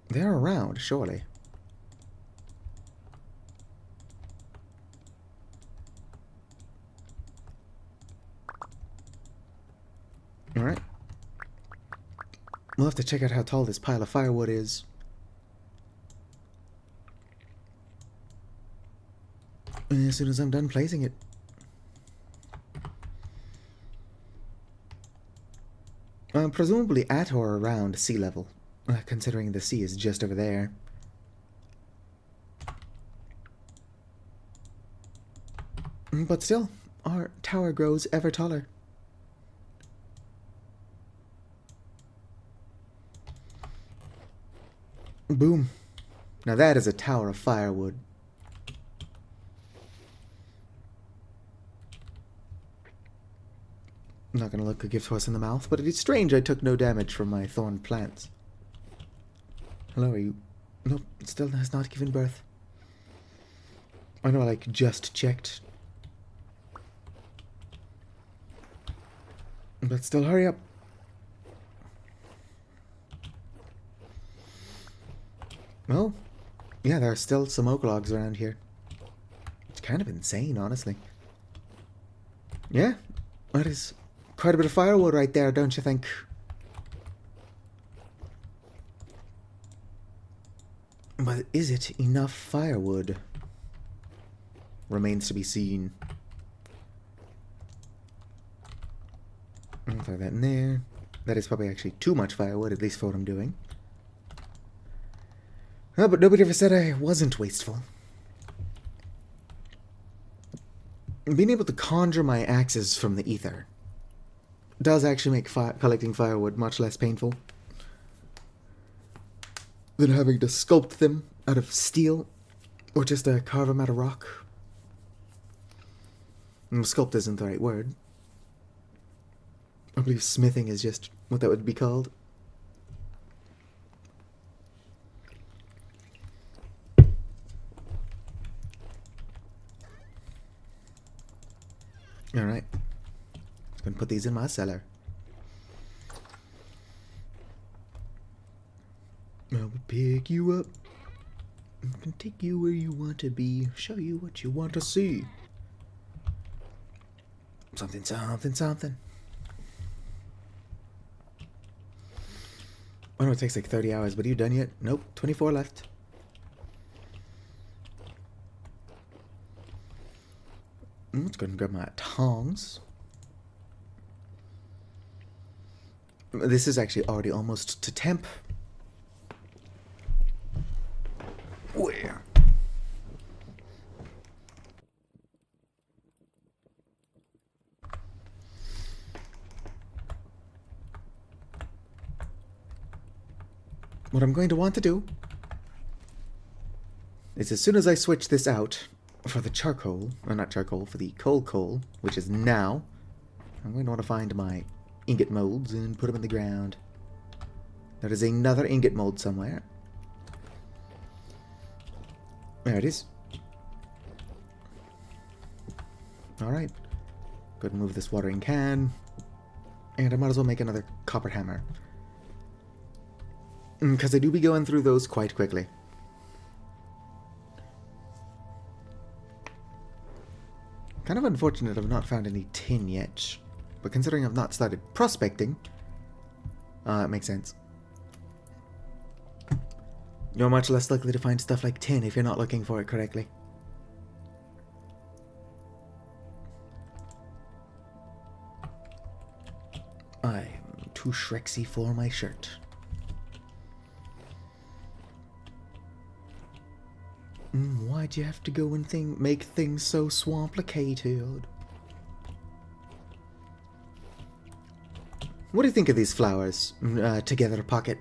They're around, surely. Alright. We'll have to check out how tall this pile of firewood is. As soon as I'm done placing it. Presumably at or around sea level, considering the sea is just over there. But still, our tower grows ever taller. Boom. Now that is a tower of firewood. I'm not going to look a gift horse in the mouth, but it is strange I took no damage from my thorn plants. Hello, are you... Nope, it still has not given birth. I know, like, just checked. But still, hurry up. Well, yeah, there are still some oak logs around here. It's kind of insane, honestly. Yeah, that is quite a bit of firewood right there, don't you think? But is it enough firewood? Remains to be seen. I'll throw that in there. That is probably actually too much firewood, at least for what I'm doing. Oh, but nobody ever said I wasn't wasteful. Being able to conjure my axes from the ether does actually make collecting firewood much less painful than having to sculpt them out of steel or just carve them out of rock. Sculpt isn't the right word. I believe smithing is just what that would be called. Alright. I'm going to put these in my cellar. I will pick you up. I can take you where you want to be. Show you what you want to see. Something, something, something. I know it takes like 30 hours, but are you done yet? Nope, 24 left. Let's go and grab my tongs. This is actually already almost to temp. Where? What I'm going to want to do is as soon as I switch this out for the charcoal, or not charcoal, for the coal, which is now, I'm going to want to find my ingot molds and put them in the ground. There is another ingot mold somewhere. There it is. Alright. Go ahead and move this watering can. And I might as well make another copper hammer. Because I do be going through those quite quickly. Kind of unfortunate I've not found any tin yet. But considering I've not started prospecting, it makes sense. You're much less likely to find stuff like tin if you're not looking for it correctly. I'm too Shreksy for my shirt. Why'd you have to go and make things so swamplicated? What do you think of these flowers? Together pocket.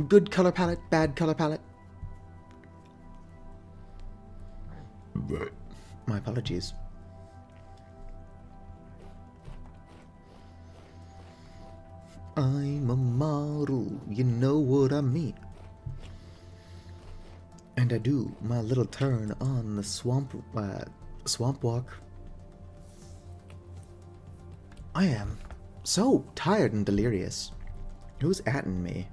Good color palette, bad color palette. My apologies. I'm a model, you know what I mean. And I do my little turn on the swamp walk. I am so tired and delirious. Who's atting me?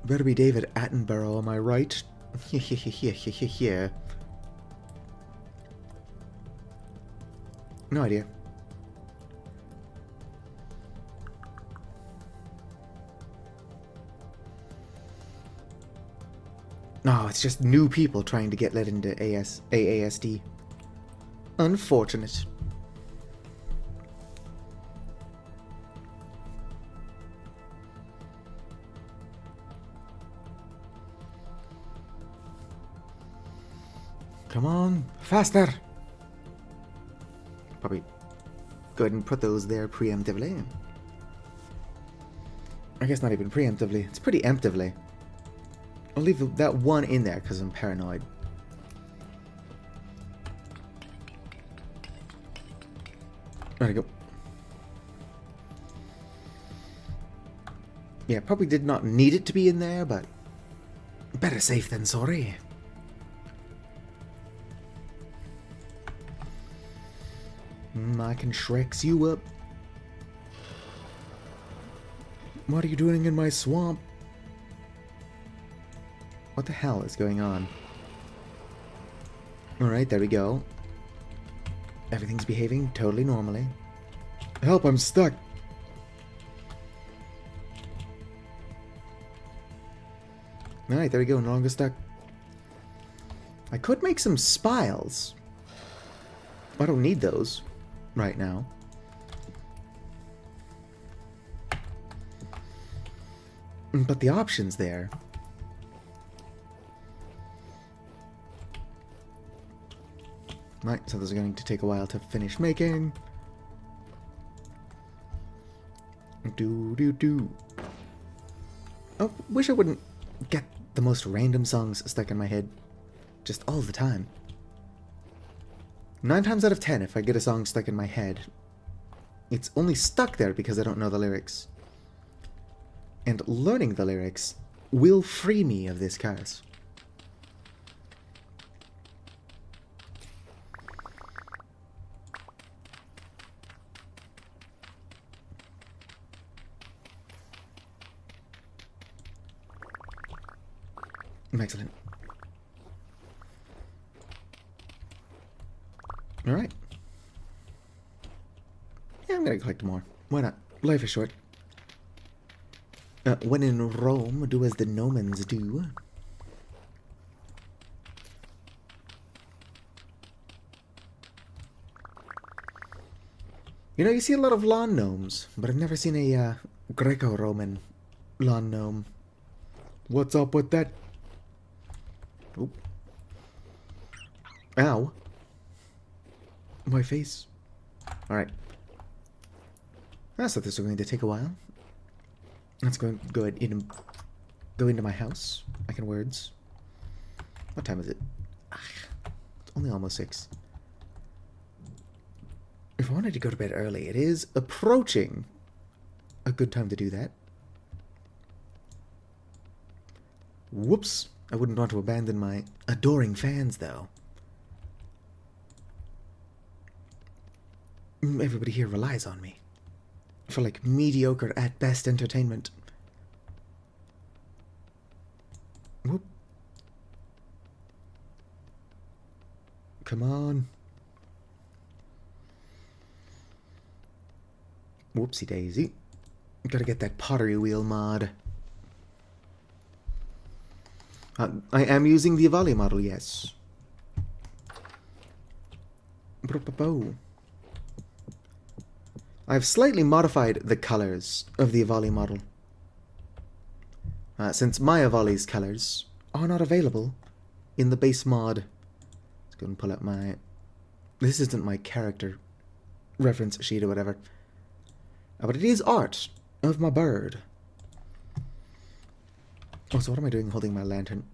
Better be David Attenborough, am I right? Yeah. No idea. No, it's just new people trying to get let into AASD. Unfortunate. Come on, faster! Probably go ahead and put those there preemptively. I guess not even preemptively, it's pretty emptively. I'll leave that one in there because I'm paranoid. There we go. Yeah, probably did not need it to be in there, but better safe than sorry. I can Shreks you up. What are you doing in my swamp? What the hell is going on? Alright, there we go. Everything's behaving totally normally. Help, I'm stuck! Alright, there we go, no longer stuck. I could make some spiles. I don't need those right now. But the option's there. Right, so those are going to take a while to finish making. Oh, wish I wouldn't get the most random songs stuck in my head just all the time. 9 times out of 10, if I get a song stuck in my head, it's only stuck there because I don't know the lyrics. And learning the lyrics will free me of this curse. Excellent. Alright. Yeah, I'm gonna collect more. Why not? Life is short. When in Rome, do as the Nomans do. You know, you see a lot of lawn gnomes, but I've never seen a Greco-Roman lawn gnome. What's up with that? Oop. Ow. My face. Alright. So this is going to take a while. Let's go ahead and go into my house. I can words. What time is it? It's only almost 6. If I wanted to go to bed early, it is approaching a good time to do that. Whoops. I wouldn't want to abandon my adoring fans, though. Everybody here relies on me for, like, mediocre at best entertainment. Whoop. Come on. Whoopsie daisy. Gotta get that pottery wheel mod. I am using the Avali model, yes. I've slightly modified the colors of the Avali model. Since my Avali's colors are not available in the base mod. Let's go and pull up my... This isn't my character reference sheet or whatever. But it is art of my bird. Oh, so what am I doing holding my lantern?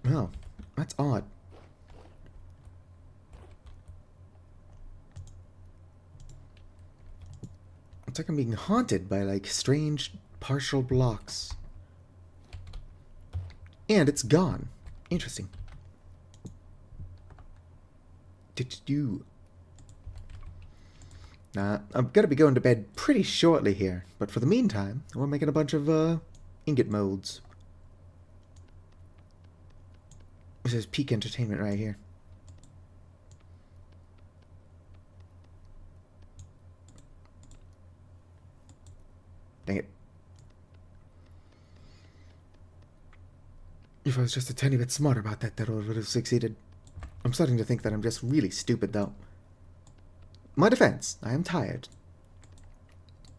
Oh, that's odd. It's like I'm being haunted by, like, strange partial blocks. And it's gone. Interesting. Nah, I'm gonna be going to bed pretty shortly here, but for the meantime, we're making a bunch of, ingot molds. This is peak entertainment right here. Dang it. If I was just a tiny bit smarter about that, that would have succeeded. I'm starting to think that I'm just really stupid, though. My defense, I am tired.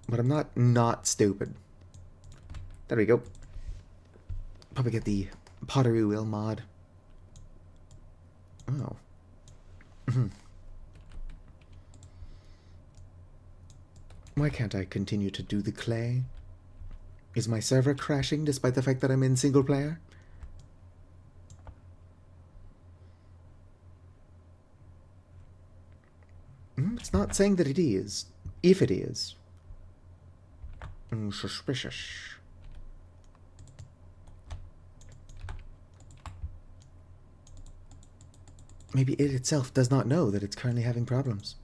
But I'm not stupid. There we go. Probably get the pottery wheel mod. Oh. Why can't I continue to do the clay? Is my server crashing despite the fact that I'm in single player? It's not saying that it is. If it is. Suspicious. Maybe it itself does not know that it's currently having problems.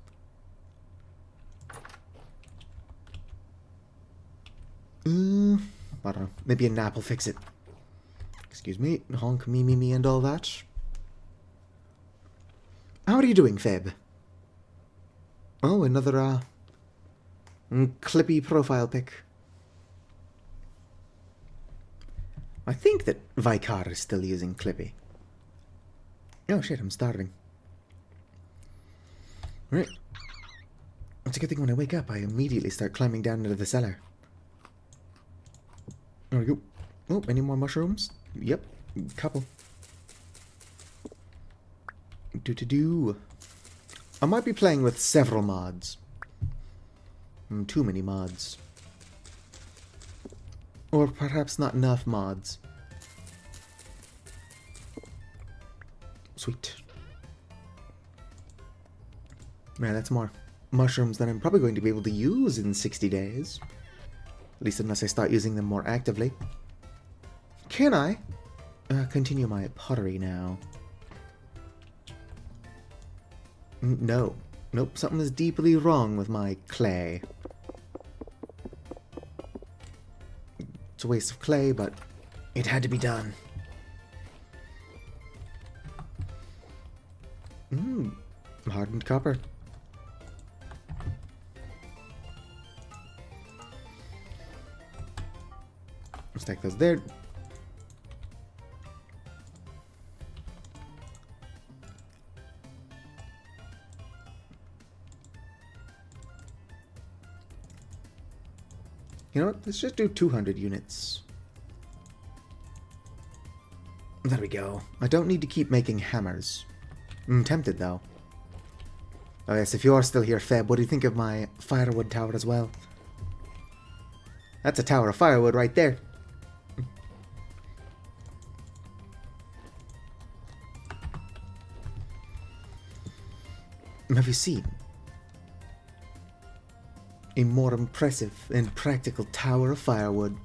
I don't know. Maybe a nap will fix it. Excuse me. Honk, me, and all that. How are you doing, Feb? Oh, another, clippy profile pic. I think that Vicar is still using Clippy. Oh shit, I'm starving. Right. It's a good thing when I wake up, I immediately start climbing down into the cellar. There we go. Oh, any more mushrooms? Yep, couple. Do. I might be playing with several mods. Too many mods. Or perhaps not enough mods. Sweet. Man, that's more mushrooms than I'm probably going to be able to use in 60 days. At least unless I start using them more actively. Can I continue my pottery now? No. Nope, something is deeply wrong with my clay. It's a waste of clay, but it had to be done. Hardened copper. Stack those there. You know what? Let's just do 200 units. There we go. I don't need to keep making hammers. I'm tempted, though. Oh yes, if you are still here, Feb, what do you think of my firewood tower as well? That's a tower of firewood right there. Have you seen a more impressive and practical tower of firewood?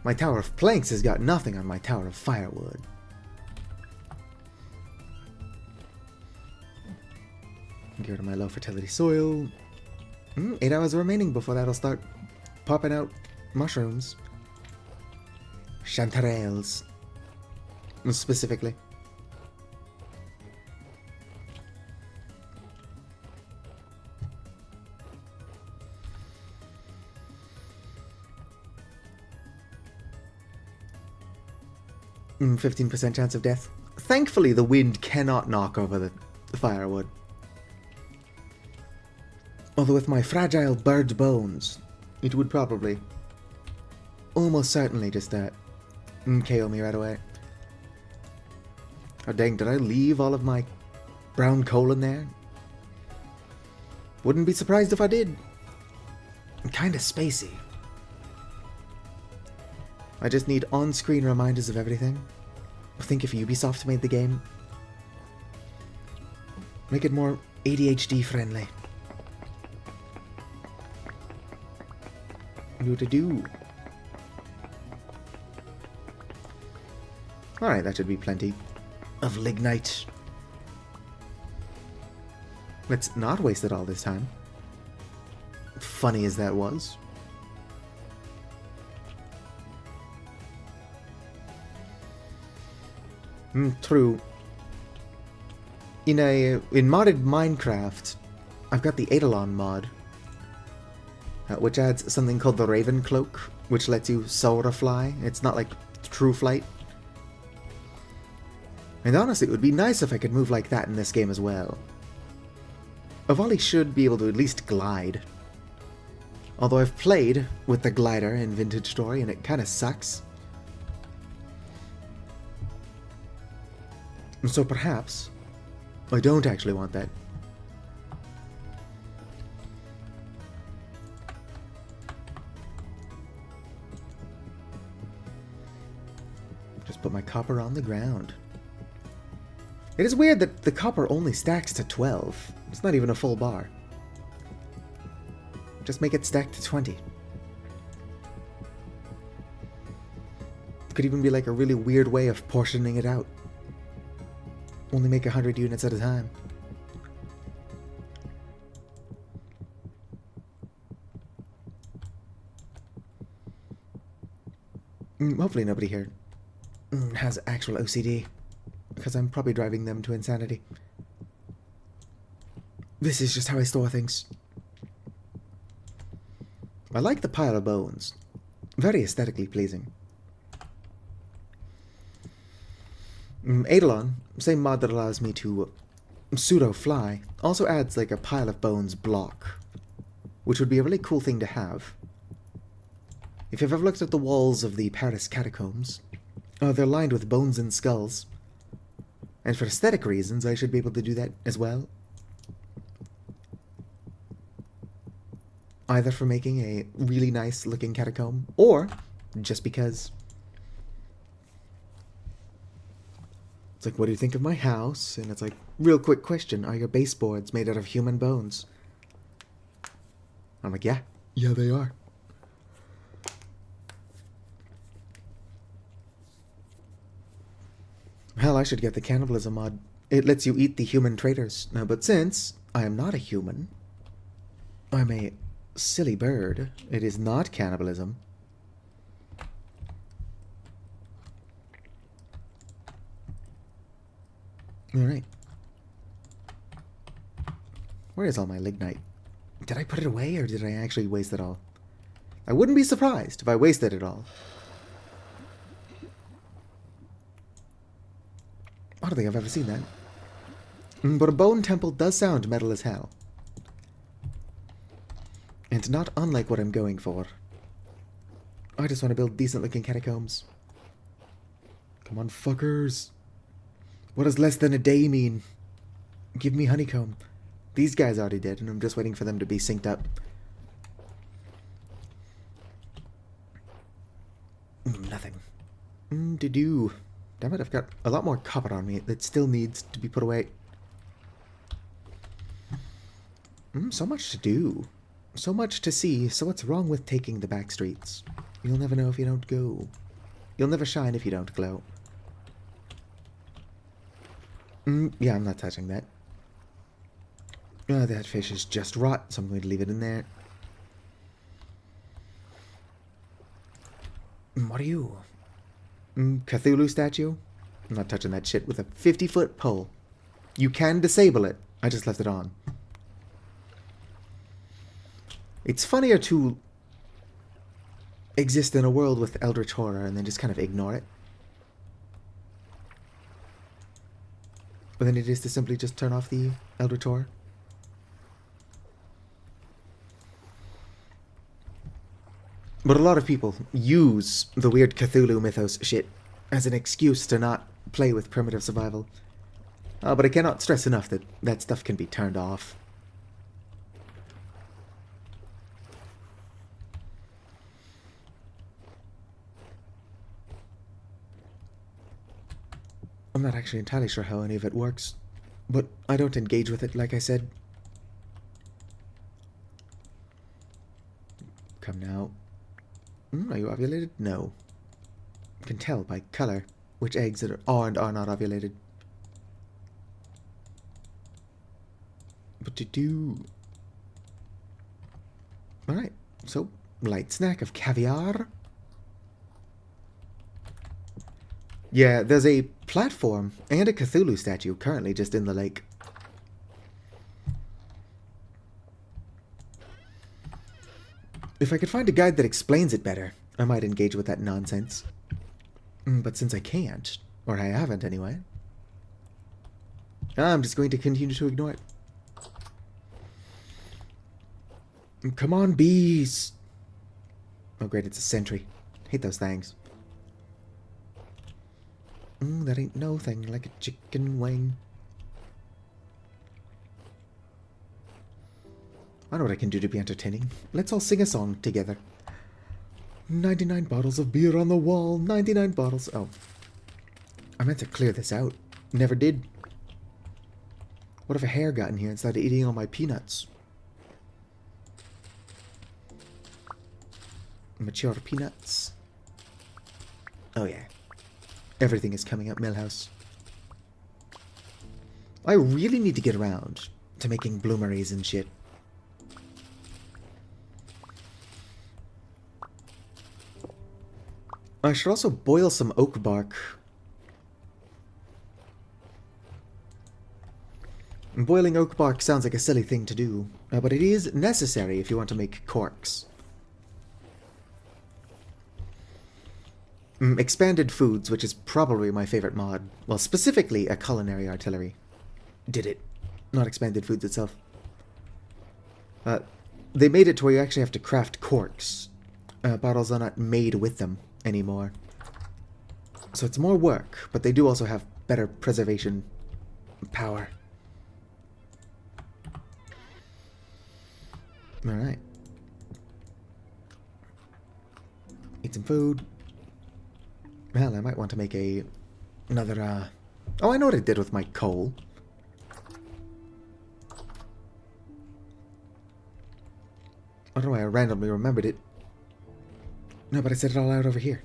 My tower of planks has got nothing on my tower of firewood. Get rid of my low fertility soil. 8 hours remaining before that'll start popping out mushrooms. Chanterelles. Specifically. 15% chance of death. Thankfully, the wind cannot knock over the firewood. Although with my fragile bird bones, it would probably, almost certainly just KO me right away. Oh dang, did I leave all of my brown coal in there? Wouldn't be surprised if I did. Kinda spacey. I just need on-screen reminders of everything. Think if Ubisoft made the game. Make it more ADHD friendly. Do. Alright, that should be plenty of lignite. Let's not waste it all this time. Funny as that was. True. In modded Minecraft, I've got the Eidolon mod, which adds something called the Raven Cloak, which lets you soar fly. It's not like true flight. And honestly, it would be nice if I could move like that in this game as well. Avali should be able to at least glide. Although I've played with the glider in Vintage Story and it kinda sucks. So perhaps I don't actually want that. Just put my copper on the ground. It is weird that the copper only stacks to 12. It's not even a full bar. Just make it stack to 20. Could even be like a really weird way of portioning it out. Only make 100 units at a time. Hopefully nobody here has actual OCD, because I'm probably driving them to insanity. This is just how I store things. I like the pile of bones. Very aesthetically pleasing. Eidolon, same mod that allows me to pseudo-fly, also adds like a pile of bones block, which would be a really cool thing to have. If you've ever looked at the walls of the Paris catacombs, they're lined with bones and skulls. And for aesthetic reasons, I should be able to do that as well. Either for making a really nice looking catacomb, or just because. It's like, what do you think of my house? And it's like, real quick question, are your baseboards made out of human bones? I'm like, yeah, they are. Hell, I should get the cannibalism mod. It lets you eat the human traitors. But since I am not a human, I'm a silly bird. It is not cannibalism. Alright. Where is all my lignite? Did I put it away, or did I actually waste it all? I wouldn't be surprised if I wasted it all. I don't think I've ever seen that. But a bone temple does sound metal as hell. And not unlike what I'm going for. I just want to build decent looking catacombs. Come on, fuckers. What does less than a day mean? Give me honeycomb. These guys already did, and I'm just waiting for them to be synced up. Nothing. To do. Damn it, I've got a lot more copper on me that still needs to be put away. So much to do. So much to see, so what's wrong with taking the back streets? You'll never know if you don't go. You'll never shine if you don't glow. Yeah, I'm not touching that. That fish is just rot, so I'm going to leave it in there. What are you? Cthulhu statue? I'm not touching that shit with a 50-foot pole. You can disable it. I just left it on. It's funnier to exist in a world with eldritch horror and then just kind of ignore it. than it is to simply just turn off the Elder Tor. But a lot of people use the weird Cthulhu mythos shit as an excuse to not play with primitive survival. But I cannot stress enough that that stuff can be turned off. I'm not actually entirely sure how any of it works, but I don't engage with it, like I said. Come now. Are you ovulated? No. You can tell by color which eggs are and are not ovulated. But to do... Alright, so, light snack of caviar. Yeah, there's a platform and a Cthulhu statue currently just in the lake. If I could find a guide that explains it better, I might engage with that nonsense. But since I can't, or I haven't anyway, I'm just going to continue to ignore it. Come on, bees! Oh great, it's a sentry. Hate those things. That ain't no thing like a chicken wing. I know what I can do to be entertaining. Let's all sing a song together. 99 bottles of beer on the wall. 99 bottles. Oh. I meant to clear this out. Never did. What if a hare got in here and started eating all my peanuts? Mature peanuts. Oh yeah. Everything is coming up, Millhouse. I really need to get around to making bloomeries and shit. I should also boil some oak bark. Boiling oak bark sounds like a silly thing to do, but it is necessary if you want to make corks. Expanded Foods, which is probably my favorite mod. Well, specifically a culinary artillery. Did it. Not Expanded Foods itself. They made it to where you actually have to craft corks. Bottles are not made with them anymore. So it's more work, but they do also have better preservation power. Alright. Eat some food. Well, I might want to make another, Oh, I know what I did with my coal. I don't know why I randomly remembered it. No, but I set it all out over here.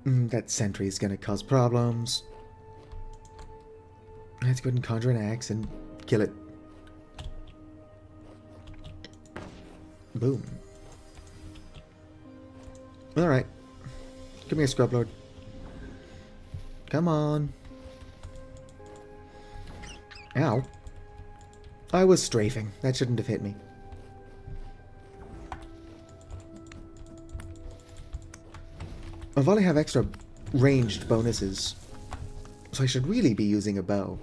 That sentry is gonna cause problems. Let's go ahead and conjure an axe and kill it. Boom. Alright. Come here, Scrub Lord. Come on. Ow. I was strafing. That shouldn't have hit me. I only have extra ranged bonuses, so I should really be using a bow.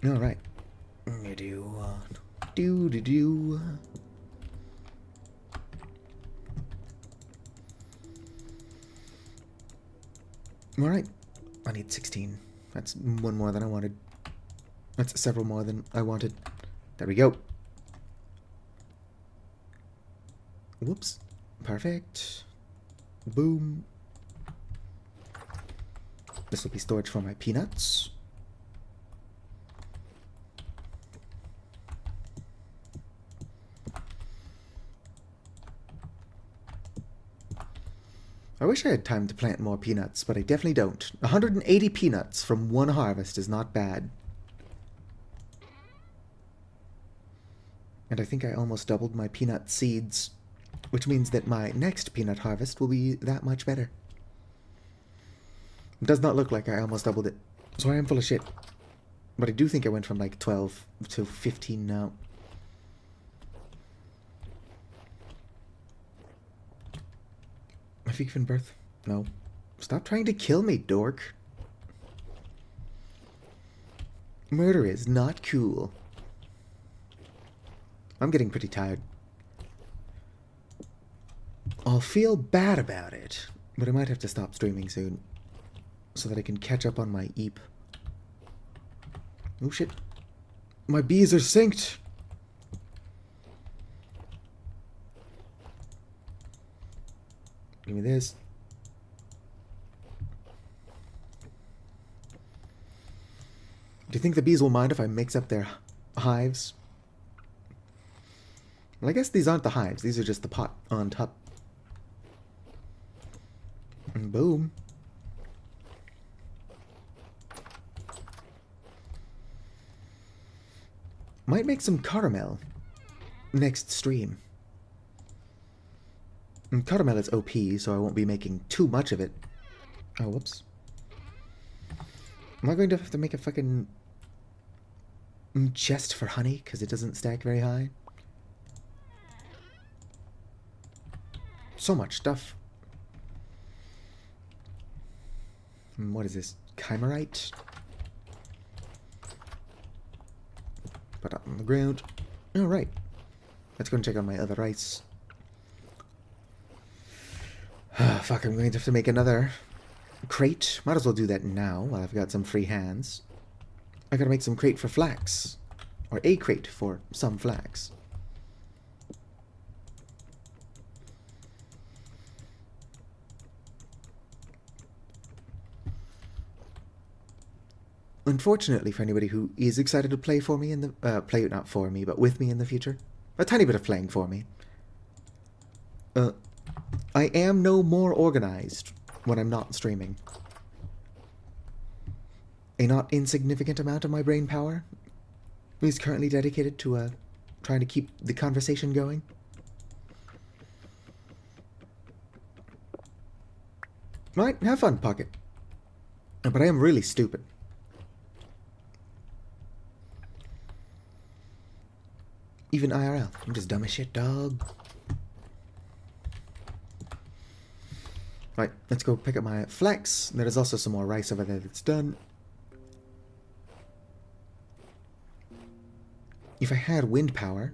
Alright. Do. Alright. I need 16. That's one more than I wanted. That's several more than I wanted. There we go. Whoops. Perfect. Boom. This will be storage for my peanuts. I wish I had time to plant more peanuts, but I definitely don't. 180 peanuts from one harvest is not bad. And I think I almost doubled my peanut seeds, which means that my next peanut harvest will be that much better. It does not look like I almost doubled it, so I am full of shit. But I do think I went from like 12 to 15 now. Have you given birth? No. Stop trying to kill me, dork. Murder is not cool. I'm getting pretty tired. I'll feel bad about it, but I might have to stop streaming soon so that I can catch up on my eep. Oh shit. My bees are synced! Give me this. Do you think the bees will mind if I mix up their hives? Well, I guess these aren't the hives. These are just the pot on top. And boom. Might make some caramel next stream. And caramel is OP, so I won't be making too much of it. Oh, whoops. Am I going to have to make a fucking chest for honey because it doesn't stack very high? So much stuff. What is this? Chimerite? Put it on the ground. Alright. Let's go and check on my other rice. Fuck, I'm going to have to make another crate. Might as well do that now while I've got some free hands. I gotta make some crate for flax. Or a crate for some flax. Unfortunately, for anybody who is excited to play for me in the play not for me, but with me in the future, a tiny bit of playing for me. I am no more organized when I'm not streaming. A not insignificant amount of my brain power is currently dedicated to trying to keep the conversation going. Right, have fun, Pocket. But I am really stupid. Even IRL. I'm just dumb as shit, dog. Right, let's go pick up my flax. There is also some more rice over there that's done. If I had wind power,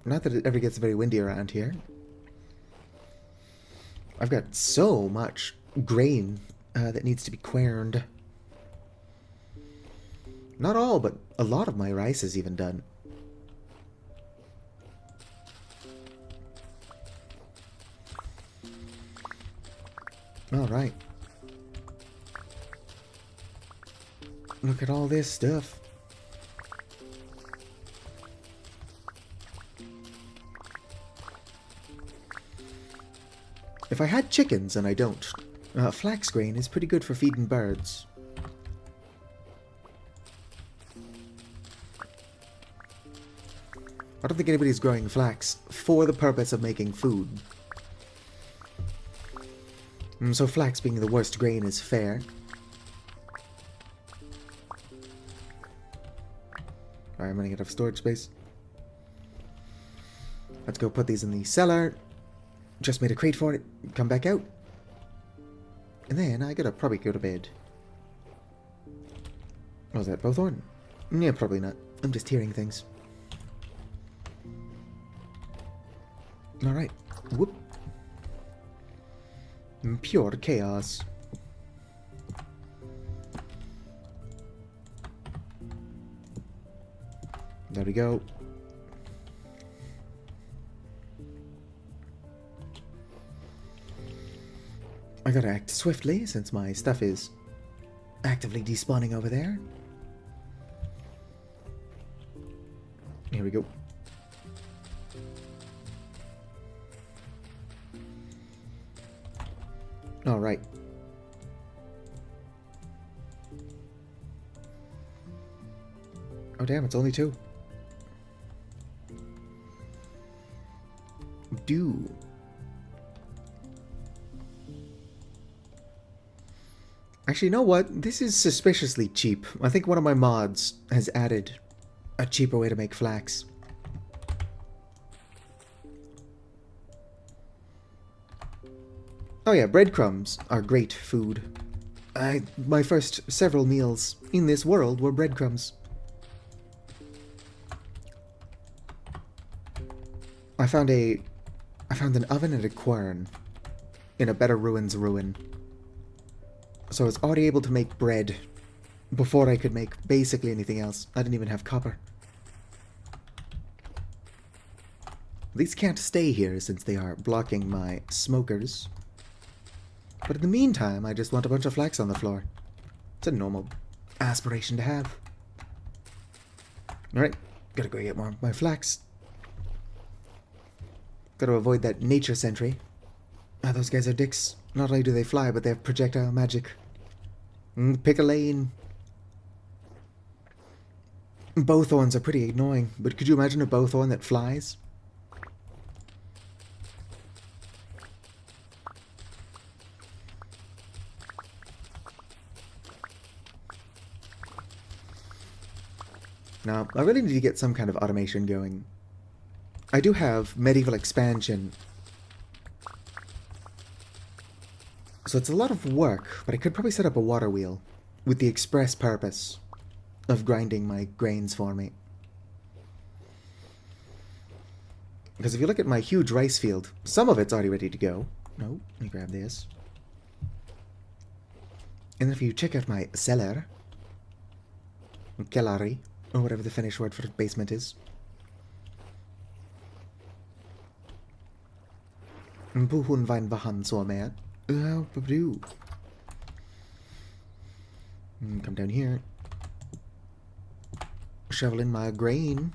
not that it ever gets very windy around here. I've got so much grain that needs to be querned. Not all, but a lot of my rice is even done. Alright. Look at all this stuff. If I had chickens, and I don't, flax grain is pretty good for feeding birds. I don't think anybody's growing flax for the purpose of making food. So flax being the worst grain is fair. Alright, I'm running out of storage space. Let's go put these in the cellar. Just made a crate for it. Come back out. And then I gotta probably go to bed. Was that both on? Yeah, probably not. I'm just hearing things. Alright. Whoop. Pure chaos. There we go. I gotta act swiftly since my stuff is actively despawning over there. Here we go. All right. Oh damn, it's only 2. Actually, you know what? This is suspiciously cheap. I think one of my mods has added a cheaper way to make flax. Oh yeah, breadcrumbs are great food. My first several meals in this world were breadcrumbs. I found an oven and a quern in a Better Ruins ruin. So I was already able to make bread before I could make basically anything else. I didn't even have copper. These can't stay here since they are blocking my smokers. But in the meantime, I just want a bunch of flax on the floor. It's a normal aspiration to have. Alright, gotta go get more of my flax. Gotta avoid that nature sentry. Ah, those guys are dicks. Not only do they fly, but they have projectile magic. Pick a lane. Bowthorns are pretty annoying, but could you imagine a bowthorn that flies? Now, I really need to get some kind of automation going. I do have medieval expansion, so it's a lot of work, but I could probably set up a water wheel with the express purpose of grinding my grains for me. Because if you look at my huge rice field, some of it's already ready to go. No, let me grab this. And then if you check out my cellar, kellari, or whatever the Finnish word for basement is. Puhun vain vähän suomea. Come down here. Shovel in my grain.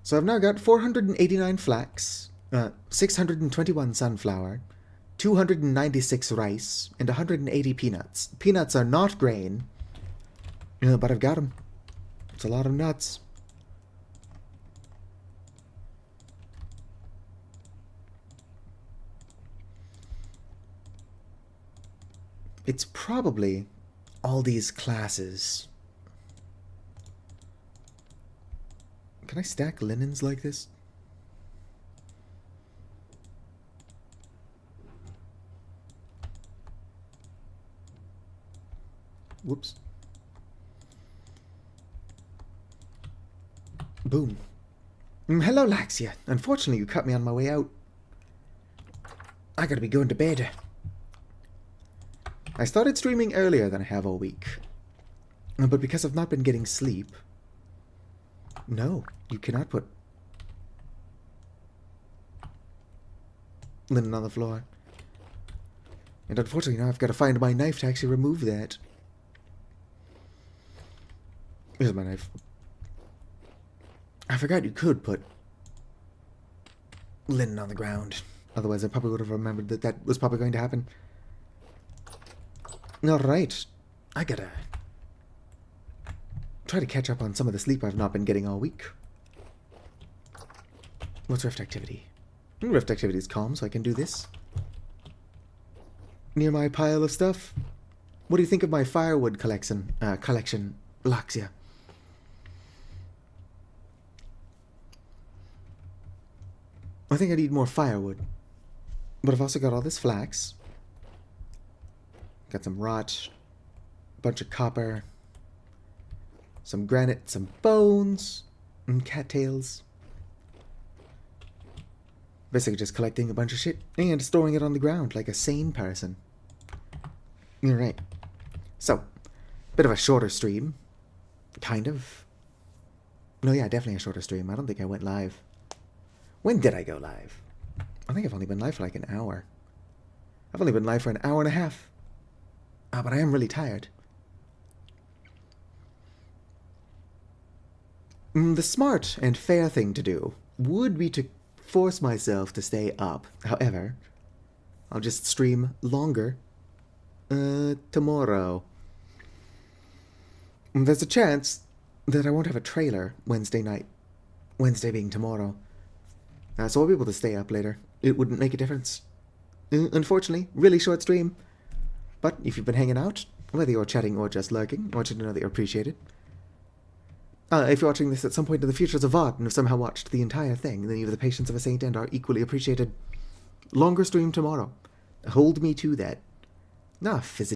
So I've now got 489 flax, 621 sunflower, 296 rice, and 180 peanuts. Peanuts are not grain, but I've got them. It's a lot of nuts. It's probably all these classes. Can I stack linens like this? Whoops. Boom. Hello, Laxia. Unfortunately, you cut me on my way out. I gotta be going to bed. I started streaming earlier than I have all week. But because I've not been getting sleep... No, you cannot put linen on the floor. And unfortunately now I've got to find my knife to actually remove that. Here's my knife. I forgot you could put linen on the ground. Otherwise I probably would have remembered that that was probably going to happen. Alright. I gotta try to catch up on some of the sleep I've not been getting all week. What's rift activity? Rift activity is calm, so I can do this. Near my pile of stuff. What do you think of my firewood collection, Laxia? I think I need more firewood. But I've also got all this flax. Got some rot. Bunch of copper. Some granite, some bones. And cattails. Basically just collecting a bunch of shit and storing it on the ground like a sane person. Alright. So, bit of a shorter stream. Kind of. No, yeah, definitely a shorter stream. I don't think I went live. When did I go live? I think I've only been live for like an hour. I've only been live for an hour and a half. But I am really tired. The smart and fair thing to do would be to force myself to stay up. However, I'll just stream longer tomorrow. There's a chance that I won't have a trailer Wednesday night. Wednesday being tomorrow. So I'll be able to stay up later. It wouldn't make a difference. Unfortunately, really short stream. But if you've been hanging out, whether you're chatting or just lurking, I want you to know that you're appreciated. If you're watching this at some point in the future as a VOD and have somehow watched the entire thing, then you have the patience of a saint and are equally appreciated. Longer stream tomorrow. Hold me to that. Nah, physics.